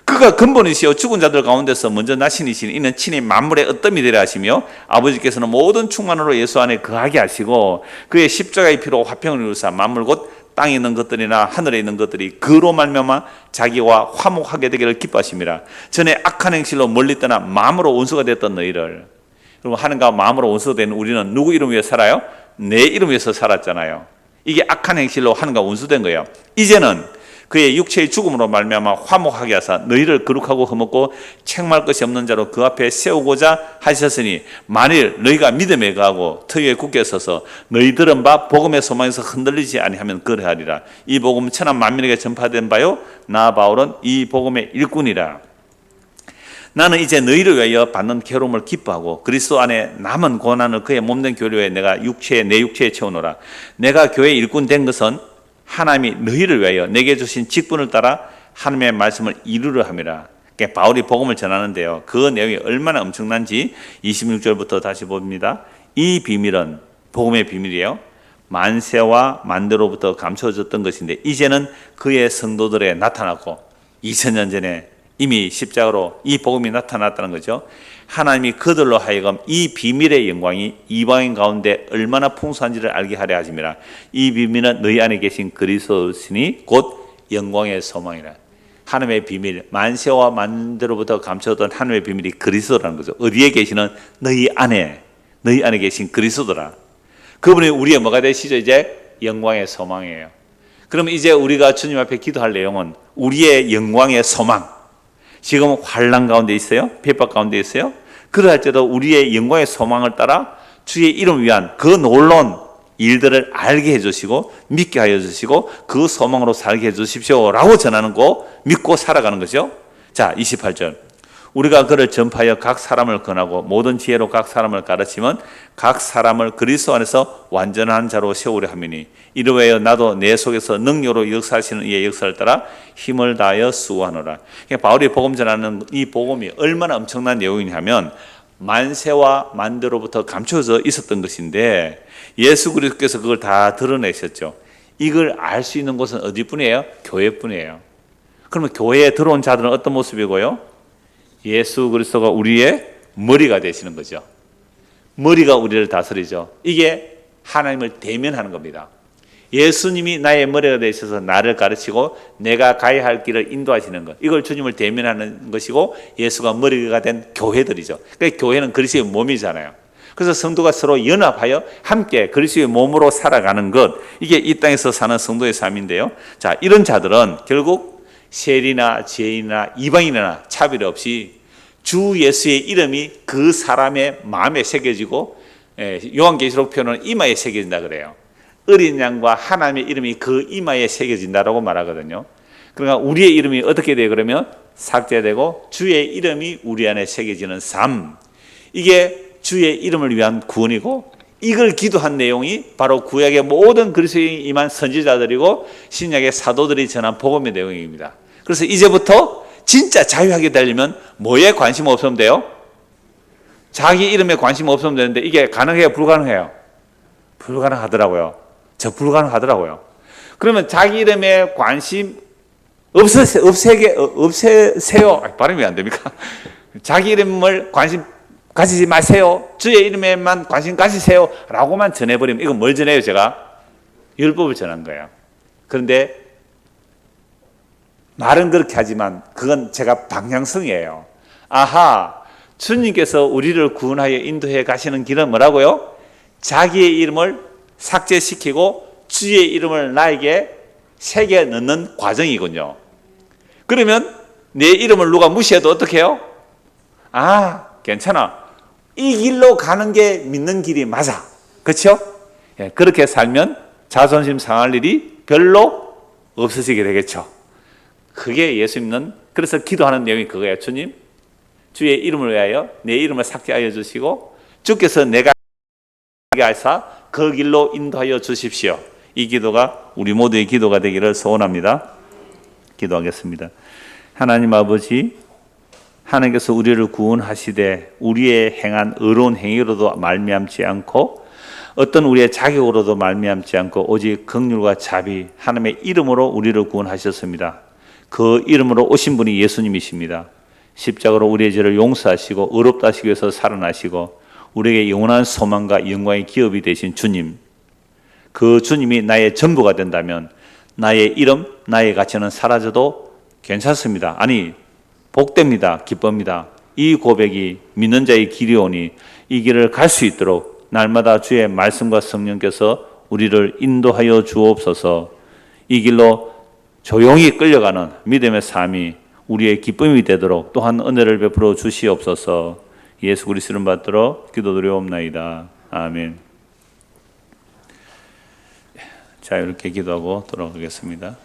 그가 근본이시요 죽은 자들 가운데서 먼저 나신이시니 이는 친히 만물의 으뜸이 되려 하시며 아버지께서는 모든 충만으로 예수 안에 거하게 하시고 그의 십자가의 피로 화평을 이루사 만물 곧 땅에 있는 것들이나 하늘에 있는 것들이 그로 말미암아 자기와 화목하게 되기를 기뻐하심이라. 전에 악한 행실로 멀리 떠나 마음으로 원수가 됐던 너희를, 그럼 하나님과 마음으로 원수가 된 우리는 누구 이름 위에 살아요? 내 이름 위에서 살았잖아요. 이게 악한 행실로 하나님과 원수된 거예요. 이제는 그의 육체의 죽음으로 말미암아 화목하게 하사 너희를 거룩하고 흠없고 책망할 것이 없는 자로 그 앞에 세우고자 하셨으니 만일 너희가 믿음에 거하고 터위에 굳게 서서 너희들은 바 복음의 소망에서 흔들리지 아니하면 그러하리라. 이 복음 천하 만민에게 전파된 바요 나 바울은 이 복음의 일꾼이라. 나는 이제 너희를 위하여 받는 괴로움을 기뻐하고 그리스도 안에 남은 고난을 그의 몸된 교회에 내가 내 육체에 채우노라. 내가 교회의 일꾼 된 것은 하나님이 너희를 위하여 내게 주신 직분을 따라 하나님의 말씀을 이루려 함이라. 그러니까 바울이 복음을 전하는데요, 그 내용이 얼마나 엄청난지 26절부터 다시 봅니다. 이 비밀은 복음의 비밀이에요. 만세와 만대로부터 감춰졌던 것인데 이제는 그의 성도들에 나타났고 2000년 전에 이미 십자가로 이 복음이 나타났다는 거죠. 하나님이 그들로 하여금 이 비밀의 영광이 이방인 가운데 얼마나 풍성한지를 알게 하려 하심이라. 이 비밀은 너희 안에 계신 그리스도시니 곧 영광의 소망이라. 하나님의 비밀, 만세와 만대로부터 감춰졌던 하나님의 비밀이 그리스도라는 거죠. 어디에 계시는 너희 안에 계신 그리스도라. 그분이 우리의 뭐가 되시죠? 이제 영광의 소망이에요. 그러면 이제 우리가 주님 앞에 기도할 내용은 우리의 영광의 소망. 지금 환난 가운데 있어요? 핍박 가운데 있어요? 그러할 때도 우리의 영광의 소망을 따라 주의 이름을 위한 그 놀라운 일들을 알게 해주시고 믿게 하여 주시고 그 소망으로 살게 해주십시오 라고 전하는 거 믿고 살아가는 거죠. 자, 28절. 우리가 그를 전파하여 각 사람을 권하고 모든 지혜로 각 사람을 가르치면 각 사람을 그리스도 안에서 완전한 자로 세우려 함이니 이르웨어 나도 내 속에서 능력으로 역사하시는 이의 역사를 따라 힘을 다하여 수고하노라. 그러니까 바울이 복음 전하는 이 복음이 얼마나 엄청난 내용이냐면 만세와 만대로부터 감춰져 있었던 것인데 예수 그리스도께서 그걸 다 드러내셨죠. 이걸 알 수 있는 곳은 어디뿐이에요? 교회뿐이에요. 그러면 교회에 들어온 자들은 어떤 모습이고요? 예수 그리스도가 우리의 머리가 되시는 거죠. 머리가 우리를 다스리죠. 이게 하나님을 대면하는 겁니다. 예수님이 나의 머리가 되셔서 나를 가르치고 내가 가야 할 길을 인도하시는 것, 이걸 주님을 대면하는 것이고 예수가 머리가 된 교회들이죠. 그러니까 교회는 그리스도의 몸이잖아요. 그래서 성도가 서로 연합하여 함께 그리스도의 몸으로 살아가는 것, 이게 이 땅에서 사는 성도의 삶인데요. 자, 이런 자들은 결국 세리나 죄인이나 이방인이나 차별 없이 주 예수의 이름이 그 사람의 마음에 새겨지고 요한계시록 표현은 이마에 새겨진다 그래요. 어린 양과 하나님의 이름이 그 이마에 새겨진다라고 말하거든요. 그러니까 우리의 이름이 어떻게 돼요? 그러면 삭제되고 주의 이름이 우리 안에 새겨지는 삶, 이게 주의 이름을 위한 구원이고 이걸 기도한 내용이 바로 구약의 모든 그리스도에 임한 선지자들이고 신약의 사도들이 전한 복음의 내용입니다. 그래서 이제부터 진짜 자유하게 되려면 뭐에 관심 없으면 돼요? 자기 이름에 관심 없으면 되는데 이게 가능해요? 불가능해요? 불가능하더라고요. 저 불가능하더라고요. 그러면 자기 이름에 관심 없애세요. 발음이 안 됩니까? 자기 이름을 관심 가지지 마세요. 주의 이름에만 관심 가지세요. 라고만 전해버리면 이건 뭘 전해요? 제가 율법을 전한 거예요. 그런데 말은 그렇게 하지만 그건 제가 방향성이에요. 아하, 주님께서 우리를 구원하여 인도해 가시는 길은 뭐라고요? 자기의 이름을 삭제시키고 주의 이름을 나에게 새겨 넣는 과정이군요. 그러면 내 이름을 누가 무시해도 어떻게 해요? 아, 괜찮아. 이 길로 가는 게 믿는 길이 맞아. 그렇죠? 예, 그렇게 살면 자존심 상할 일이 별로 없어지게 되겠죠. 그게 예수 믿는, 그래서 기도하는 내용이 그거예요. 주님, 주의 이름을 위하여 내 이름을 삭제하여 주시고 주께서 내가 하사 그 길로 인도하여 주십시오. 이 기도가 우리 모두의 기도가 되기를 소원합니다. 기도하겠습니다. 하나님 아버지, 하나님께서 우리를 구원하시되 우리의 행한 의로운 행위로도 말미암지 않고 어떤 우리의 자격으로도 말미암지 않고 오직 긍휼과 자비, 하나님의 이름으로 우리를 구원하셨습니다. 그 이름으로 오신 분이 예수님이십니다. 십자가로 우리의 죄를 용서하시고 의롭다 하시기 위해서 살아나시고 우리에게 영원한 소망과 영광의 기업이 되신 주님, 그 주님이 나의 전부가 된다면 나의 이름, 나의 가치는 사라져도 괜찮습니다. 아니, 복됩니다. 기쁩니다. 이 고백이 믿는 자의 길이오니 이 길을 갈 수 있도록 날마다 주의 말씀과 성령께서 우리를 인도하여 주옵소서. 이 길로 조용히 끌려가는 믿음의 삶이 우리의 기쁨이 되도록 또한 은혜를 베풀어 주시옵소서. 예수 그리스도 이름 받들어 기도드리옵나이다. 아멘. 자, 이렇게 기도하고 돌아가겠습니다.